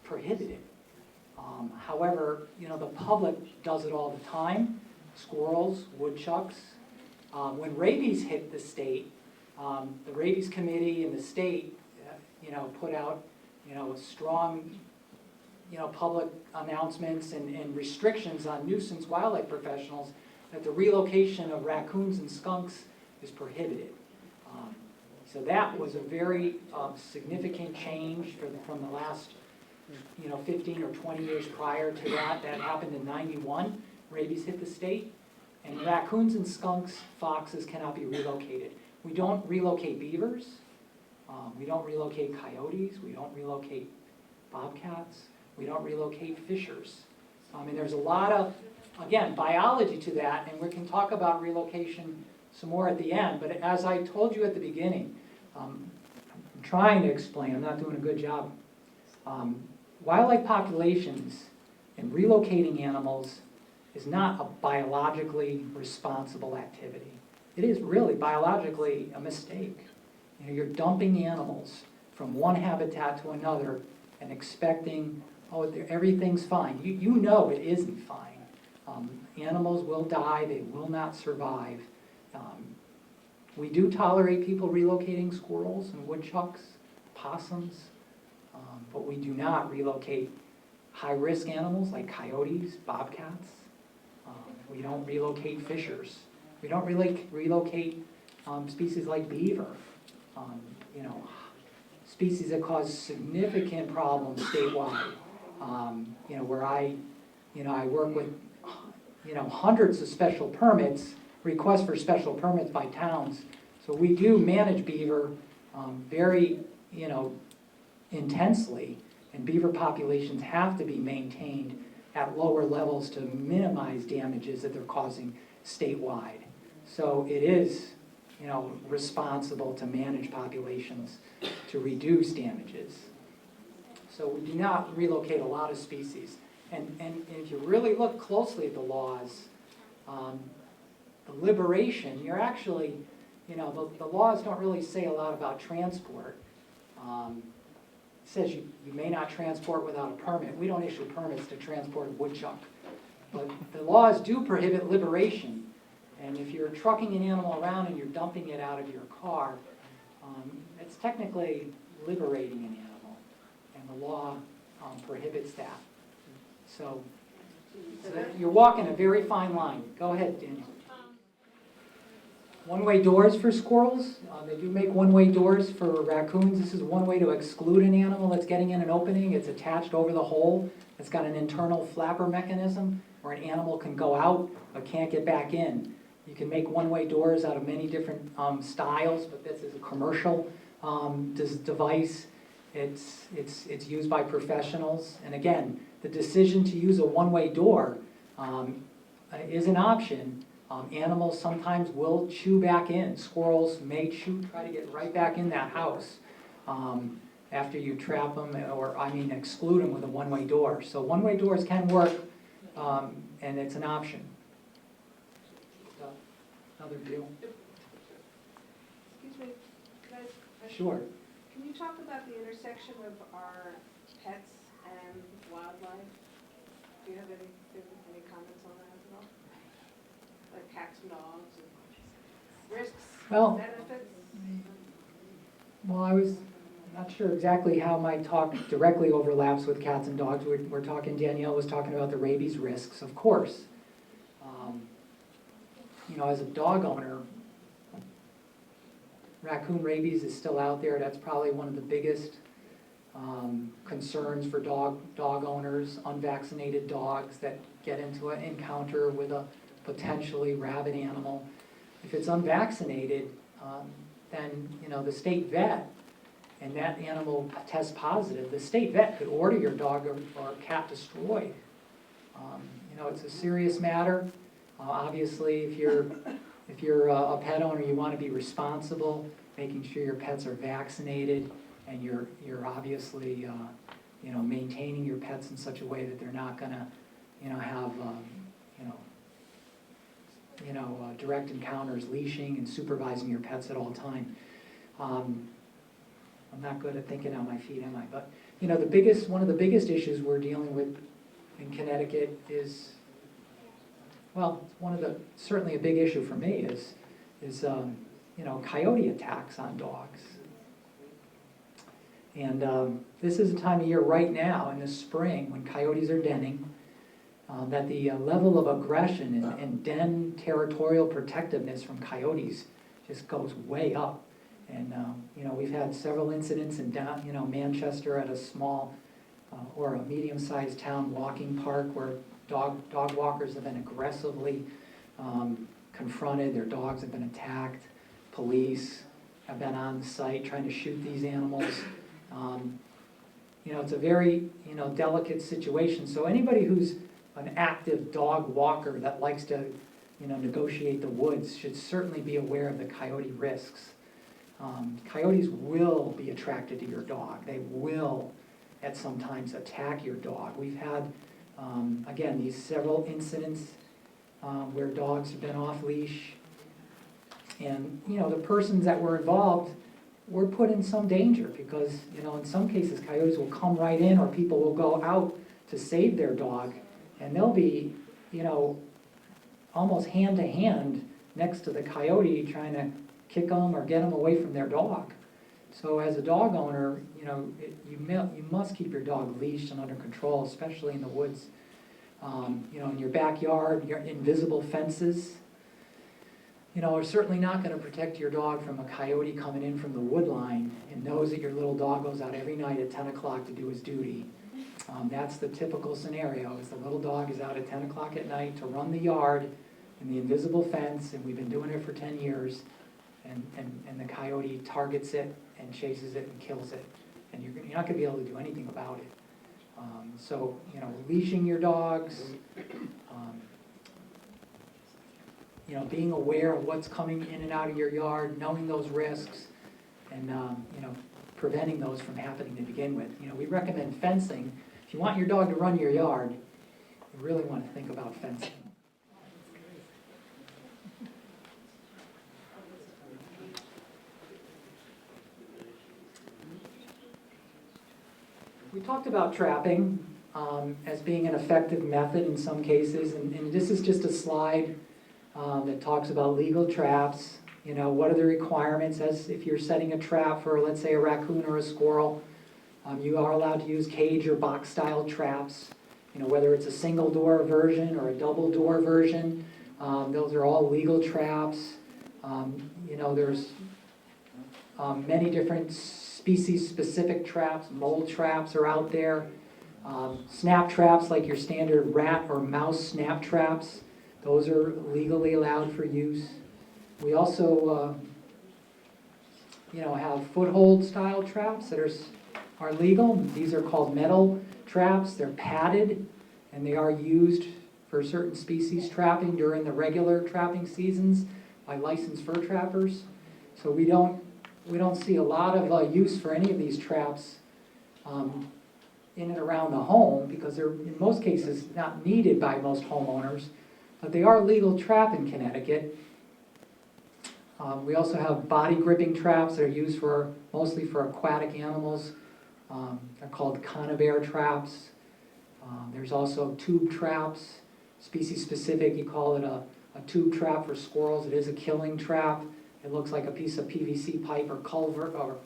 prohibit it. However, the public does it all the time. Squirrels, woodchucks. When rabies hit the state, the rabies committee and the state, put out, strong, public announcements and restrictions on nuisance wildlife professionals that the relocation of raccoons and skunks is prohibited. So that was a very significant change from the last 15 or 20 years prior to that. That happened in '91. Rabies hit the state. And raccoons and skunks, foxes cannot be relocated. We don't relocate beavers. We don't relocate coyotes. We don't relocate bobcats. We don't relocate fishers. And there's a lot of, again, biology to that, and we can talk about relocation some more at the end. But as I told you at the beginning, I'm trying to explain, I'm not doing a good job. Wildlife populations and relocating animals is not a biologically responsible activity. It is really biologically a mistake. You're dumping animals from one habitat to another and expecting, everything's fine. You know it isn't fine. Animals will die, they will not survive. We do tolerate people relocating squirrels and woodchucks, possums, but we do not relocate high-risk animals like coyotes, bobcats. We don't relocate fishers. We don't relocate species like beaver. Species that cause significant problems statewide. Where I work with, hundreds of special permits, requests for special permits by towns. So we do manage beaver very, intensely, and beaver populations have to be maintained at lower levels to minimize damages that they're causing statewide. So it is, responsible to manage populations to reduce damages. So we do not relocate a lot of species. And if you really look closely at the laws, the liberation, you're actually, the laws don't really say a lot about transport. It says you may not transport without a permit. We don't issue permits to transport a woodchuck. But the laws do prohibit liberation. And if you're trucking an animal around and you're dumping it out of your car, it's technically liberating an animal. And the law prohibits that. So you're walking a very fine line. Go ahead, Daniel. One-way doors for squirrels. They do make one-way doors for raccoons. This is one way to exclude an animal that's getting in an opening. It's attached over the hole. It's got an internal flapper mechanism where an animal can go out but can't get back in. You can make one-way doors out of many different styles, but this is a commercial device. It's used by professionals. And again, the decision to use a one-way door is an option. Animals sometimes will chew back in. Squirrels may try to get right back in that house after you trap them, or exclude them with a one-way door. So one-way doors can work, and it's an option. Another view? Excuse me, can I? Sure. Can you talk about the intersection of our pets and wildlife? Do you have any comments on that at all? Like cats and dogs and risks, Well, benefits? Well, I was not sure exactly how my talk directly overlaps with cats and dogs. We're talking, Danielle was talking about the rabies risks, of course. As a dog owner, raccoon rabies is still out there. That's probably one of the biggest concerns for dog owners, unvaccinated dogs that get into an encounter with a potentially rabid animal. If it's unvaccinated, then the state vet, and that animal tests positive, the state vet could order your dog or cat destroyed. It's a serious matter. Obviously, if you're a pet owner, you want to be responsible, making sure your pets are vaccinated, and you're obviously maintaining your pets in such a way that they're not going to have direct encounters, leashing and supervising your pets at all time. I'm not good at thinking on my feet, am I? But one of the biggest issues we're dealing with in Connecticut is, certainly a big issue for me is coyote attacks on dogs. And this is a time of year right now in the spring when coyotes are denning, that the level of aggression and den territorial protectiveness from coyotes just goes way up. And we've had several incidents in Manchester at a small or a medium-sized town walking park where dog walkers have been aggressively confronted. Their dogs have been attacked. Police have been on the site trying to shoot these animals. It's a very delicate situation. So anybody who's an active dog walker that likes to negotiate the woods should certainly be aware of the coyote risks. Coyotes will be attracted to your dog. They will at some times attack your dog. We've had, again, these several incidents where dogs have been off leash, and the persons that were involved were put in some danger because in some cases coyotes will come right in, or people will go out to save their dog, and they'll be almost hand to hand next to the coyote trying to kick them or get them away from their dog. So as a dog owner, you must keep your dog leashed and under control, especially in the woods. In your backyard, your invisible fences, are certainly not going to protect your dog from a coyote coming in from the wood line and knows that your little dog goes out every night at 10 o'clock to do his duty. That's the typical scenario, is the little dog is out at 10 o'clock at night to run the yard in the invisible fence, and we've been doing it for 10 years, and the coyote targets it and chases it and kills it, and you're not going to be able to do anything about it. So, leashing your dogs, being aware of what's coming in and out of your yard, knowing those risks, and, preventing those from happening to begin with. We recommend fencing. If you want your dog to run your yard, you really want to think about fencing. We talked about trapping as being an effective method in some cases, and this is just a slide that talks about legal traps. What are the requirements as if you're setting a trap for, let's say, a raccoon or a squirrel. You are allowed to use cage or box style traps, whether it's a single door version or a double door version. Those are all legal traps. There's many different species-specific traps. Mole traps are out there. Snap traps, like your standard rat or mouse snap traps, those are legally allowed for use. We also have foothold style traps that are legal. These are called metal traps. They're padded, and they are used for certain species trapping during the regular trapping seasons by licensed fur trappers. So we don't see a lot of use for any of these traps in and around the home, because they're in most cases not needed by most homeowners, but they are legal trap in Connecticut. We also have body gripping traps that are used mostly for aquatic animals. They're called conibear traps. There's also tube traps, species specific. You call it a tube trap for squirrels. It is a killing trap. It looks like a piece of PVC pipe or culvert or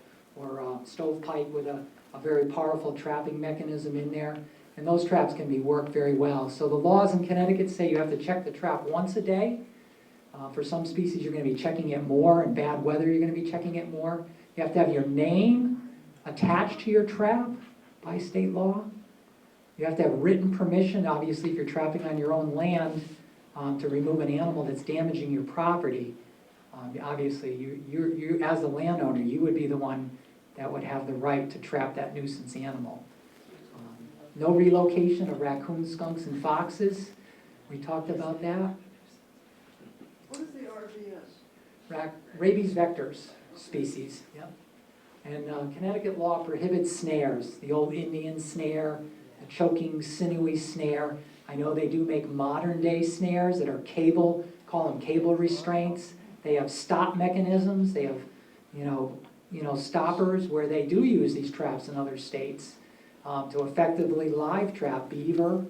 stovepipe with a very powerful trapping mechanism in there. And those traps can be worked very well. So the laws in Connecticut say you have to check the trap once a day. For some species, you're going to be checking it more. In bad weather, you're going to be checking it more. You have to have your name attached to your trap by state law. You have to have written permission, obviously, if you're trapping on your own land, to remove an animal that's damaging your property. Obviously, you as the landowner, you would be the one that would have the right to trap that nuisance animal. No relocation of raccoons, skunks, and foxes. We talked about that. What is the RVS? Rabies vectors species. Yep. And Connecticut law prohibits snares, the old Indian snare, the choking, sinewy snare. I know they do make modern day snares that are cable, call them cable restraints. They have stop mechanisms. They have, stoppers where they do use these traps in other states to effectively live trap beaver.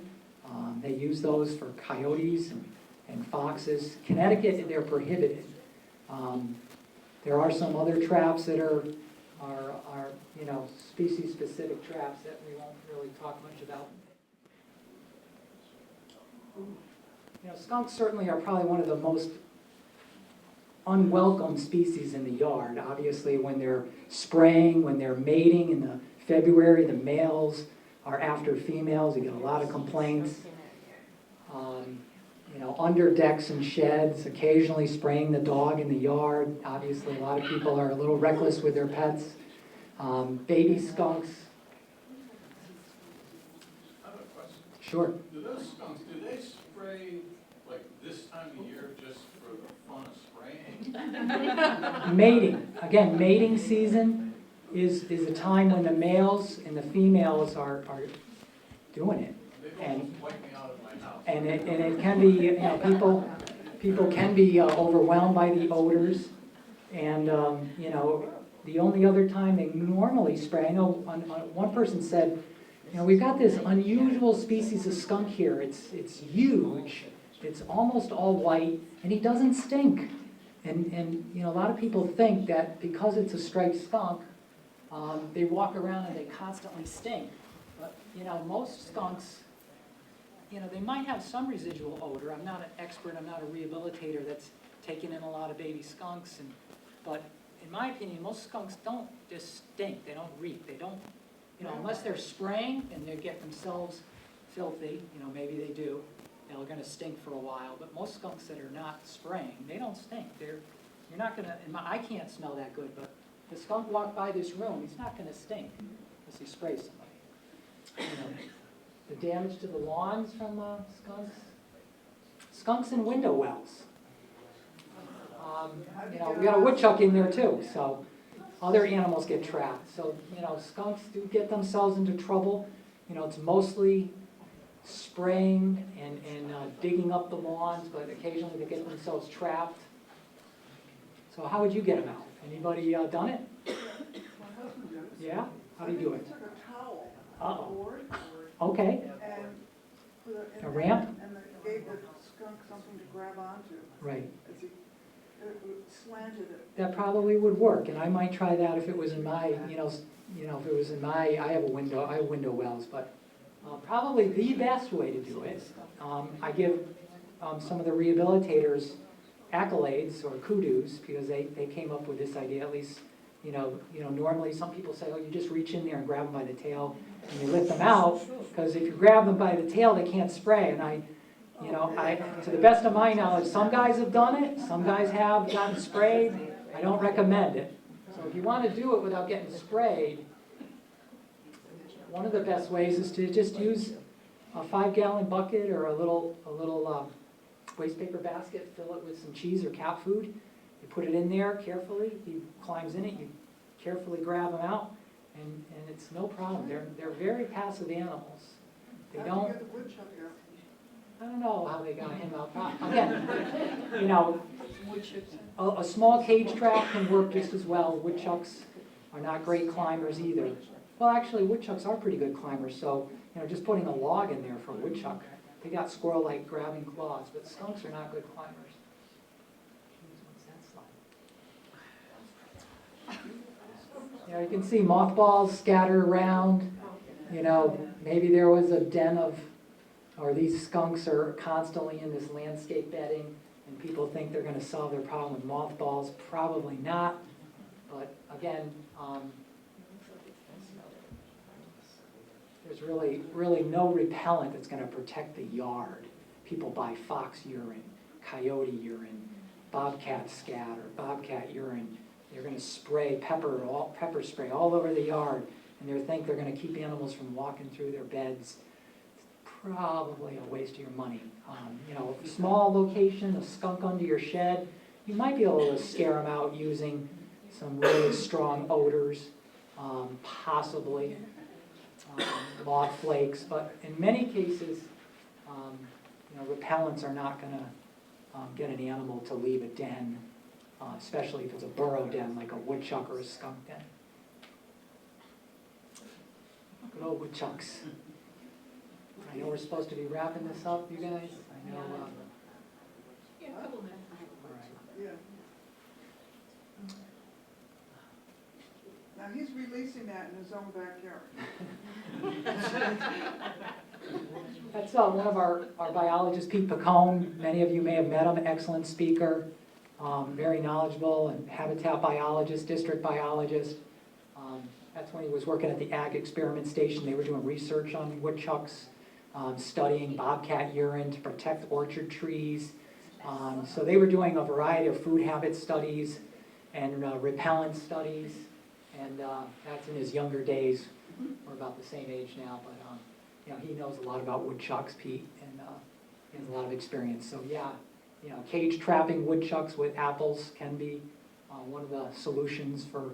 They use those for coyotes and foxes. Connecticut, they're prohibited. There are some other traps that are species-specific traps that we won't really talk much about. Skunks certainly are probably one of the most unwelcome species in the yard. Obviously, when they're spraying, when they're mating in the February, the males are after females. You get a lot of complaints. Under decks and sheds, occasionally spraying the dog in the yard. Obviously, a lot of people are a little reckless with their pets. Baby skunks. I have a question. Sure. Do those skunks, do they spray like this time of year just for the fun of spraying? Mating. Again, mating season is a time when the males and the females are doing it. They've almost wiped me out of my house. And it can be, people can be overwhelmed by the odors. And, the only other time they normally spray, I know one person said, we've got this unusual species of skunk here. It's huge. It's almost all white, and he doesn't stink. And a lot of people think that because it's a striped skunk, they walk around and they constantly stink. But, most skunks, they might have some residual odor. I'm not an expert, I'm not a rehabilitator that's taken in a lot of baby skunks. But in my opinion, most skunks don't just stink. They don't reek. They don't, unless they're spraying and they get themselves filthy, maybe they do. They're going to stink for a while. But most skunks that are not spraying, they don't stink. You're not going to, I can't smell that good, but the skunk walked by this room, he's not going to stink unless he sprays somebody. The damage to the lawns from skunks. Skunks in window wells. We got a woodchuck in there too, so other animals get trapped. So, skunks do get themselves into trouble. It's mostly spraying and digging up the lawns, but occasionally they get themselves trapped. So how would you get them out? Anybody done it? My husband did it. Yeah? How do you do it? He took a towel, Uh-oh. a board, Okay. and put it in A there, ramp? and gave the skunk something to grab onto. Right. As he slanted it. That probably would work, and I might try that if it was in my, if it was in my, I have window wells, but probably the best way to do it, I give some of the rehabilitators accolades or kudos because they came up with this idea. At least, normally some people say, oh, you just reach in there and grab them by the tail and you lift them out, because if you grab them by the tail, they can't spray. And to the best of my knowledge, some guys have done it, some guys have gotten sprayed. I don't recommend it. So if you want to do it without getting sprayed, one of the best ways is to just use a 5-gallon bucket or a little waste paper basket, fill it with some cheese or cat food. You put it in there carefully, he climbs in it, you carefully grab him out, and it's no problem. They're very passive animals. They don't, I don't know how they got him out. Again, you know, a small cage trap can work just as well. Woodchucks are not great climbers either. Well, actually, woodchucks are pretty good climbers, so, you know, just putting a log in there for a woodchuck, they got squirrel-like grabbing claws, but skunks are not good climbers. What's that slide? You know, you can see mothballs scattered around. You know, maybe there was a den of, or these skunks are constantly in this landscape bedding, and people think they're going to solve their problem with mothballs. Probably not. But again, there's really no repellent that's going to protect the yard. People buy fox urine, coyote urine, bobcat scat or bobcat urine. They're going to spray pepper spray all over the yard, and they think they're going to keep animals from walking through their beds. It's probably a waste of your money. You know, a small location, a skunk under your shed, you might be able to scare them out using some really strong odors, possibly log flakes, but in many cases, you know, repellents are not going to get an animal to leave a den, especially if it's a burrow den like a woodchuck or a skunk den. Good old woodchucks. I know we're supposed to be wrapping this up, you guys. I know. Yeah, a couple minutes. All right. Yeah. Now, he's releasing that in his own backyard. That's one of our biologists, Pete Pacone. Many of you may have met him, excellent speaker, very knowledgeable, and habitat biologist, district biologist. That's when he was working at the Ag Experiment Station. They were doing research on woodchucks, studying bobcat urine to protect orchard trees. So they were doing a variety of food habit studies and repellent studies. And that's in his younger days. We're about the same age now, but you know, he knows a lot about woodchucks, Pete, and he has a lot of experience. So yeah, you know, cage trapping woodchucks with apples can be one of the solutions for,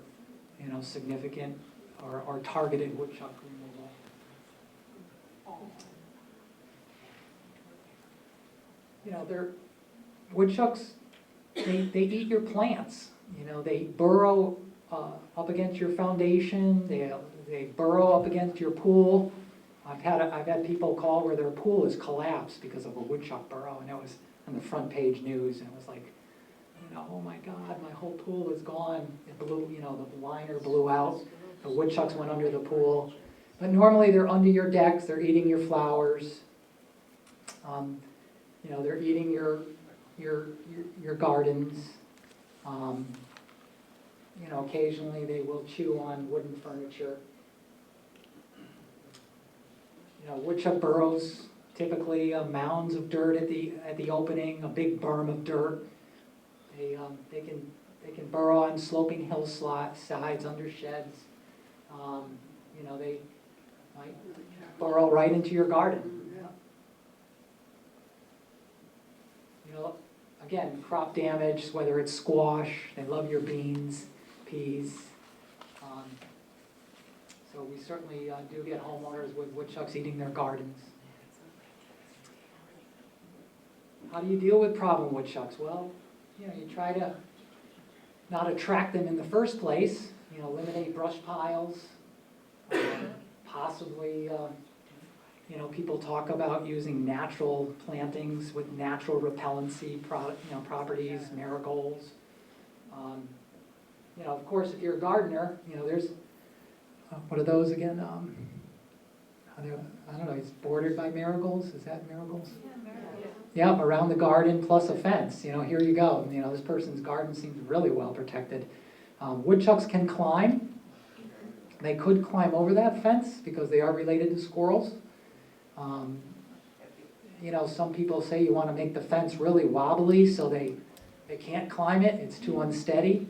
you know, significant or targeted woodchuck removal. You know, woodchucks, they eat your plants. You know, they burrow up against your foundation. They burrow up against your pool. I've had people call where their pool is collapsed because of a woodchuck burrow, and it was on the front page news, and it was like, you know, oh my God, my whole pool is gone. It blew, you know, the liner blew out. The woodchucks went under the pool. But normally they're under your decks. They're eating your flowers. You know, they're eating your gardens. You know, occasionally they will chew on wooden furniture. You know, woodchuck burrows, typically mounds of dirt at the opening, a big berm of dirt. They can burrow on sloping hillsides under sheds. You know, they might burrow right into your garden. You know, again, crop damage, whether it's squash, they love your beans, peas. So we certainly do get homeowners with woodchucks eating their gardens. How do you deal with problem woodchucks? Well, you know, you try to not attract them in the first place. You know, eliminate brush piles. Possibly, you know, people talk about using natural plantings with natural repellency properties, marigolds. You know, of course, if you're a gardener, you know, there's what are those again? I don't know. It's bordered by marigolds. Is that marigolds? Yeah, marigolds. Yeah, around the garden plus a fence. You know, here you go. You know, this person's garden seems really well protected. Woodchucks can climb. They could climb over that fence because they are related to squirrels. You know, some people say you want to make the fence really wobbly so they can't climb it. It's too unsteady.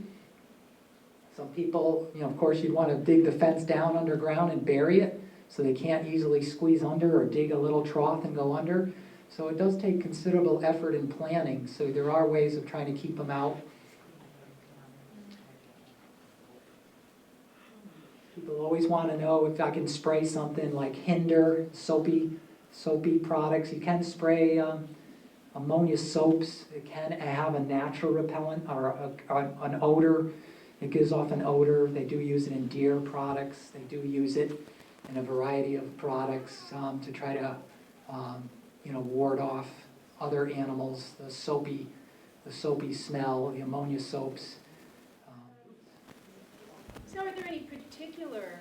Some people, of course, you'd want to dig the fence down underground and bury it so they can't easily squeeze under or dig a little trough and go under. So it does take considerable effort in planning, so there are ways of trying to keep them out. People always want to know if I can spray something like Hinder, soapy products. You can spray ammonia soaps. It can have a natural repellent or an odor. It gives off an odor. They do use it in deer products. They do use it in a variety of products to try to ward off other animals. The soapy smell, the ammonia soaps. So are there any particular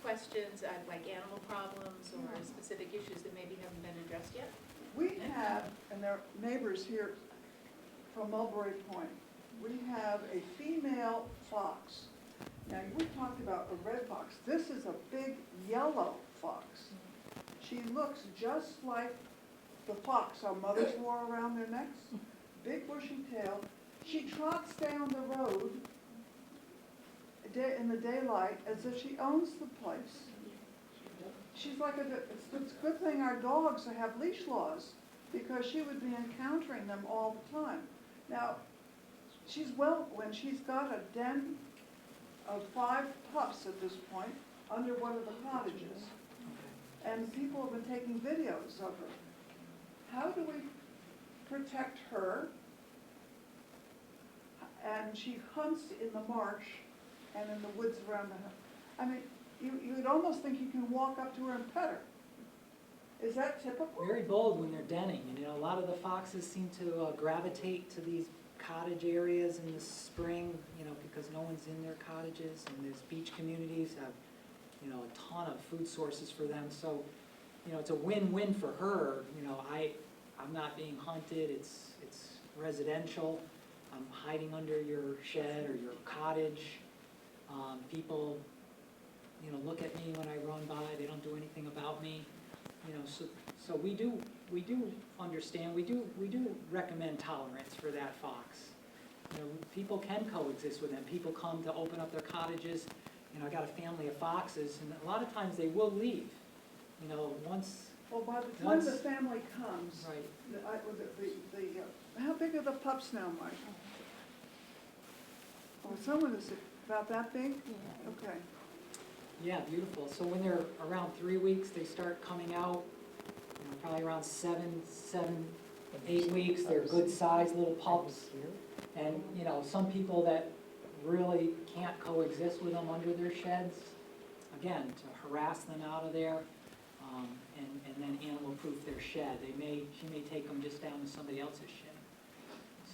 questions, like animal problems or specific issues that maybe haven't been addressed yet? We have, and there are neighbors here from Mulberry Point, we have a female fox. Now, we talked about a red fox. This is a big yellow fox. She looks just like the fox our mothers wore around their necks, big bushy tail. She trots down the road in the daylight as if she owns the place. She's like it's a good thing our dogs have leash laws, because she would be encountering them all the time. Now, when she's got a den of 5 pups at this point under one of the cottages, and people have been taking videos of her. How do we protect her? And she hunts in the marsh and in the woods around the house. I mean, you would almost think you can walk up to her and pet her. Is that typical? Very bold when they're denning. A lot of the foxes seem to gravitate to these cottage areas in the spring, because no one's in their cottages, and these beach communities have, a ton of food sources for them. So, it's a win-win for her. I'm not being hunted. It's residential. I'm hiding under your shed or your cottage. People, look at me when I run by. They don't do anything about me. So we do understand. We do recommend tolerance for that fox. People can coexist with them. People come to open up their cottages. I got a family of foxes, and a lot of times they will leave. Once. Well, by the time the family comes, right. How big are the pups now, Mike? Oh, someone is about that big? Yeah. Okay. Yeah, beautiful. So when they're around 3 weeks, they start coming out. Probably around 7, 8 weeks. They're good sized little pups. And some people that really can't coexist with them under their sheds, again, to harass them out of there, and then animal-proof their shed. She may take them just down to somebody else's shed.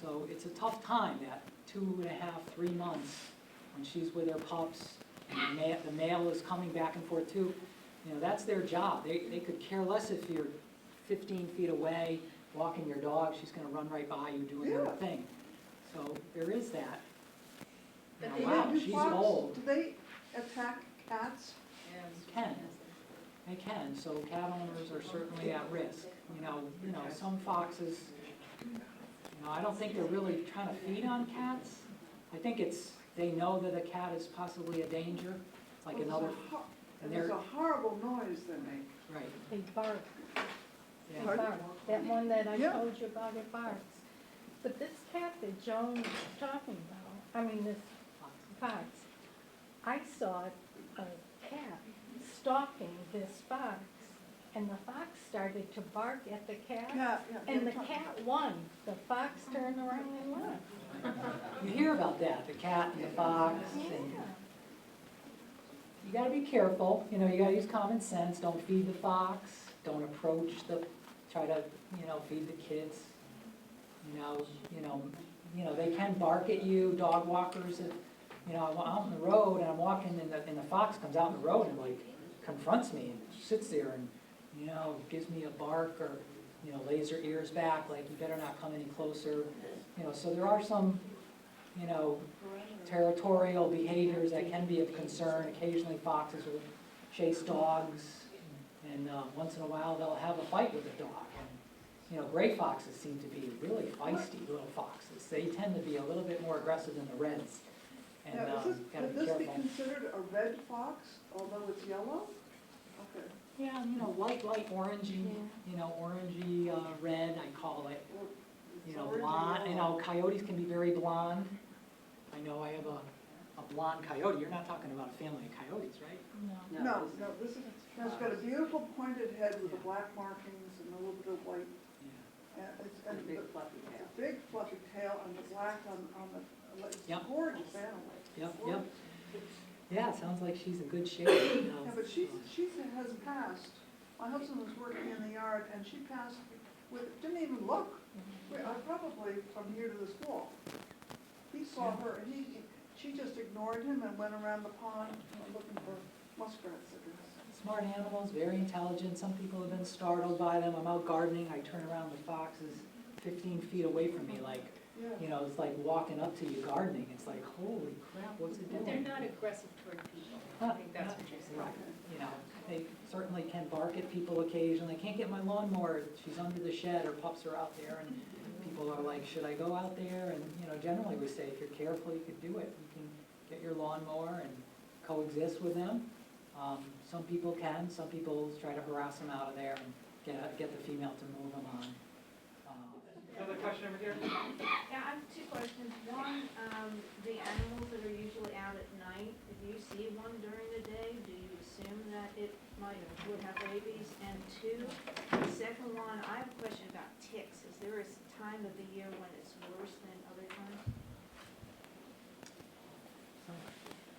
So it's a tough time, that 2.5, 3 months when she's with her pups, and the male is coming back and forth too. That's their job. They could care less if you're 15 feet away walking your dog. She's going to run right by you doing her thing. So there is that. Wow, she's bold. Do they attack cats? They can. So cat owners are certainly at risk. Some foxes, I don't think they're really trying to feed on cats. I think they know that a cat is possibly a danger. It's like another. And there's a horrible noise they make. Right. They bark. Yeah. They bark. That one that I told you about, it barks. But this cat that Joan was talking about, this fox, I saw a cat stalking this fox, and the fox started to bark at the cat, and the cat won. The fox turned around and left. You hear about that, the cat and the fox. And you got to be careful. You got to use common sense. Don't feed the fox. Don't approach try to, feed the kids. They can bark at you. Dog walkers, I'm out on the road and I'm walking, and the fox comes out on the road and confronts me and sits there and gives me a bark, or lays her ears back like, you better not come any closer. So there are some territorial behaviors that can be of concern. Occasionally foxes will chase dogs, and once in a while they'll have a fight with a dog. And gray foxes seem to be really feisty little foxes. They tend to be a little bit more aggressive than the reds. And, Now, gotta could be this be careful. considered a red fox, although it's yellow? Okay. Yeah, light orangey, orangey, red, I call it. Orangey Blonde, yellow. coyotes can be very blonde. I know I have a blonde coyote. You're not talking about a family of coyotes, right? No. No, this is, it's got a beautiful pointed head with the black markings and a little bit of white. Yeah. And And a big fluffy tail. the big fluffy tail and the black on the, it's a Yep. gorgeous animal. Yep. Yeah, it sounds like she's in good shape, Yeah, but she has passed, my husband was working in the yard and she passed didn't even look. Probably from here to this wall. He saw her and she just ignored him and went around the pond looking for muskrats, I guess. Smart animals, very intelligent. Some people have been startled by them. I'm out gardening, I turn around, the fox is 15 feet away from me, like, Yeah. it's like walking up to you gardening. It's like, holy crap, what's it doing? But they're not aggressive toward people. I think that's what you're saying. Right. They certainly can bark at people occasionally. I can't get my lawnmower, she's under the shed, or pups are out there, and people are like, should I go out there? And, generally we say, if you're careful, you could do it. You can get your lawnmower and coexist with them. Some people can, some people try to harass them out of there and get the female to move them on. Another question over here? Yeah, I have two questions. One, the animals that are usually out at night, if you see one during the day, do you assume that it would have rabies? And two, the second one, I have a question about ticks. Is there a time of the year when it's worse than other times?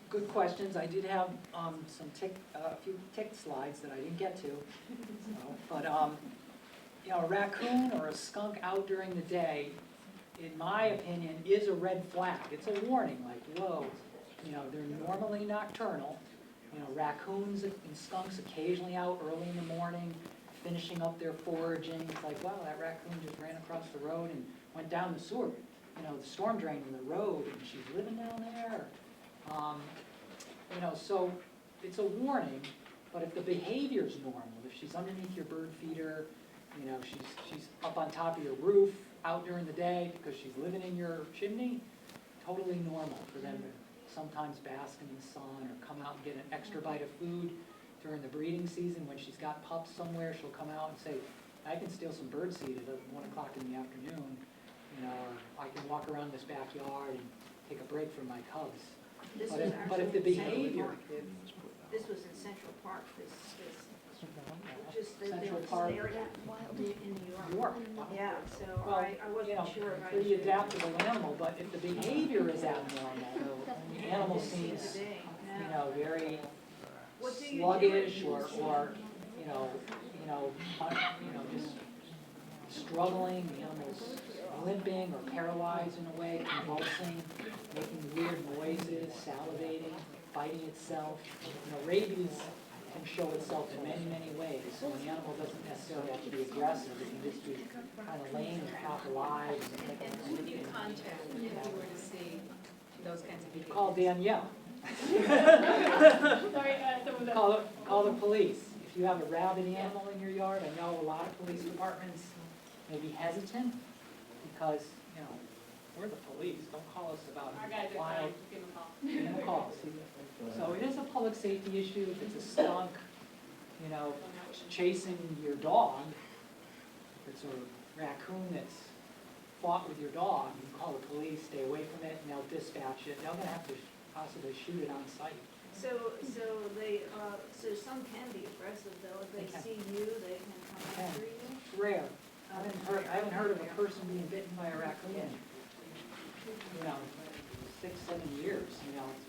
Good questions. I did have a few tick slides that I didn't get to. But a raccoon or a skunk out during the day, in my opinion, is a red flag. It's a warning, like, whoa. They're normally nocturnal. Raccoons and skunks occasionally out early in the morning, finishing up their foraging. It's like, wow, that raccoon just ran across the road and went down the sewer, the storm drain in the road, and she's living down there. So it's a warning, but if the behavior's normal, if she's underneath your bird feeder, she's up on top of your roof, out during the day because she's living in your chimney, totally normal for them to sometimes bask in the sun or come out and get an extra bite of food during the breeding season. When she's got pups somewhere, she'll come out and say, I can steal some bird seed at 1 o'clock in the afternoon, or I can walk around this backyard and take a break from my cubs. But if the behavior, This was in Central Park, Central Park, in New York. Yeah, so Well, I wasn't sure. if I pretty should- adaptable animal, but if the behavior is abnormal, the animal seems, Today, very What do you do? sluggish or just struggling, the animal's limping or paralyzed in a way, convulsing, making weird noises, salivating, biting itself. Rabies can show itself in many, many ways. So an animal doesn't necessarily have to be aggressive, it can just be kind of lame or half alive. And who would you contact if you were to see those kinds of behaviors? Call Danielle. Sorry, Call the police. If you have a rabid animal in your yard, I know a lot of police departments may be hesitant because, we're the police, don't call us about Our guys are wild. fine, give them a call. Give them a call. So it is a public safety issue. If it's a skunk, chasing your dog, if it's a raccoon that's fought with your dog, you call the police, stay away from it, and they'll dispatch it. They're gonna have to possibly shoot it on site. So some can be aggressive though, if They they can. see you, they can come after you? It's rare. I haven't heard of a person being bitten by a raccoon in, 6, 7 years, It's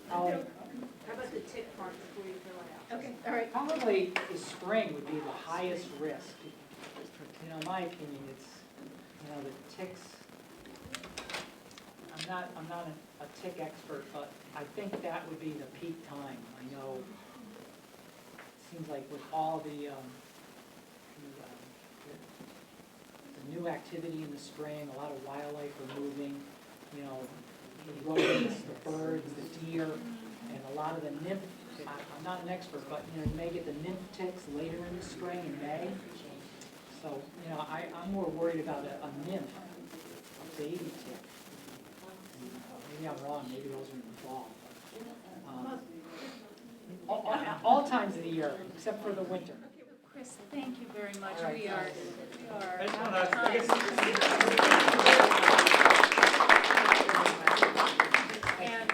probably, How about the tick part before you fill it out? Okay, all right. probably the spring would be the highest risk. In my opinion, it's, the ticks, I'm not a tick expert, but I think that would be the peak time. I know, it seems like with all the new activity in the spring, a lot of wildlife are moving, the rodents, the birds, the deer, and a lot of the nymph, I'm not an expert, but, you may get the nymph ticks later in the spring in May. So, I'm more worried about a nymph, a baby tick. Maybe I'm wrong, maybe those are in the fall. All times of the year, except for the winter. Chris, thank you very much. All right. We are I just out wanna of ask, I time. And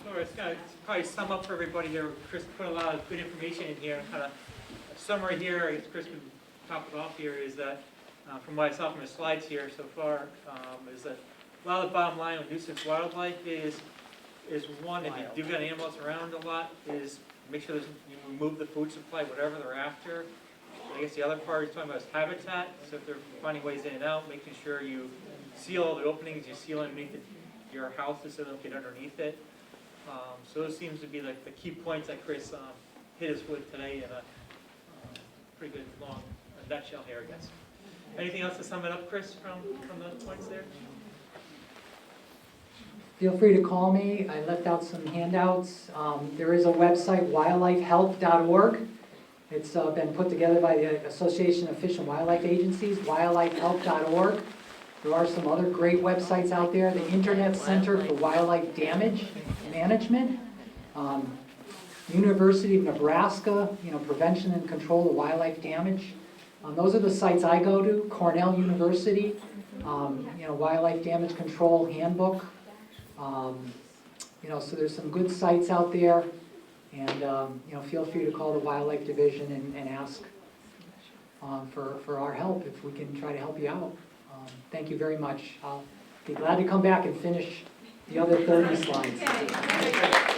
Laura, it's gonna probably sum up for everybody here. Chris put a lot of good information in here, kind of a summary here, I guess Chris can top it off here, is that, from what I saw from the slides here so far, is that a lot of the bottom line with nuisance wildlife is one, if you do got animals around a lot, is make sure you remove the food supply, whatever they're after. I guess the other part is talking about is habitat, so if they're finding ways in and out, making sure you seal all the openings, you seal underneath your houses so they don't get underneath it. So those seems to be like the key points that Chris hit us with today in a pretty good long nutshell here, I guess. Anything else to sum it up, Chris, from those points there? Feel free to call me. I left out some handouts. There is a website, wildlifehelp.org. It's been put together by the Association of Fish and Wildlife Agencies, wildlifehelp.org. There are some other great websites out there. The Internet Center for Wildlife Damage Management, University of Nebraska, prevention and control of wildlife damage. Those are the sites I go to. Cornell University, Wildlife Damage Control Handbook. So there's some good sites out there, and feel free to call the Wildlife Division and ask for our help if we can try to help you out. Thank you very much. I'll be glad to come back and finish the other 30 slides. okay.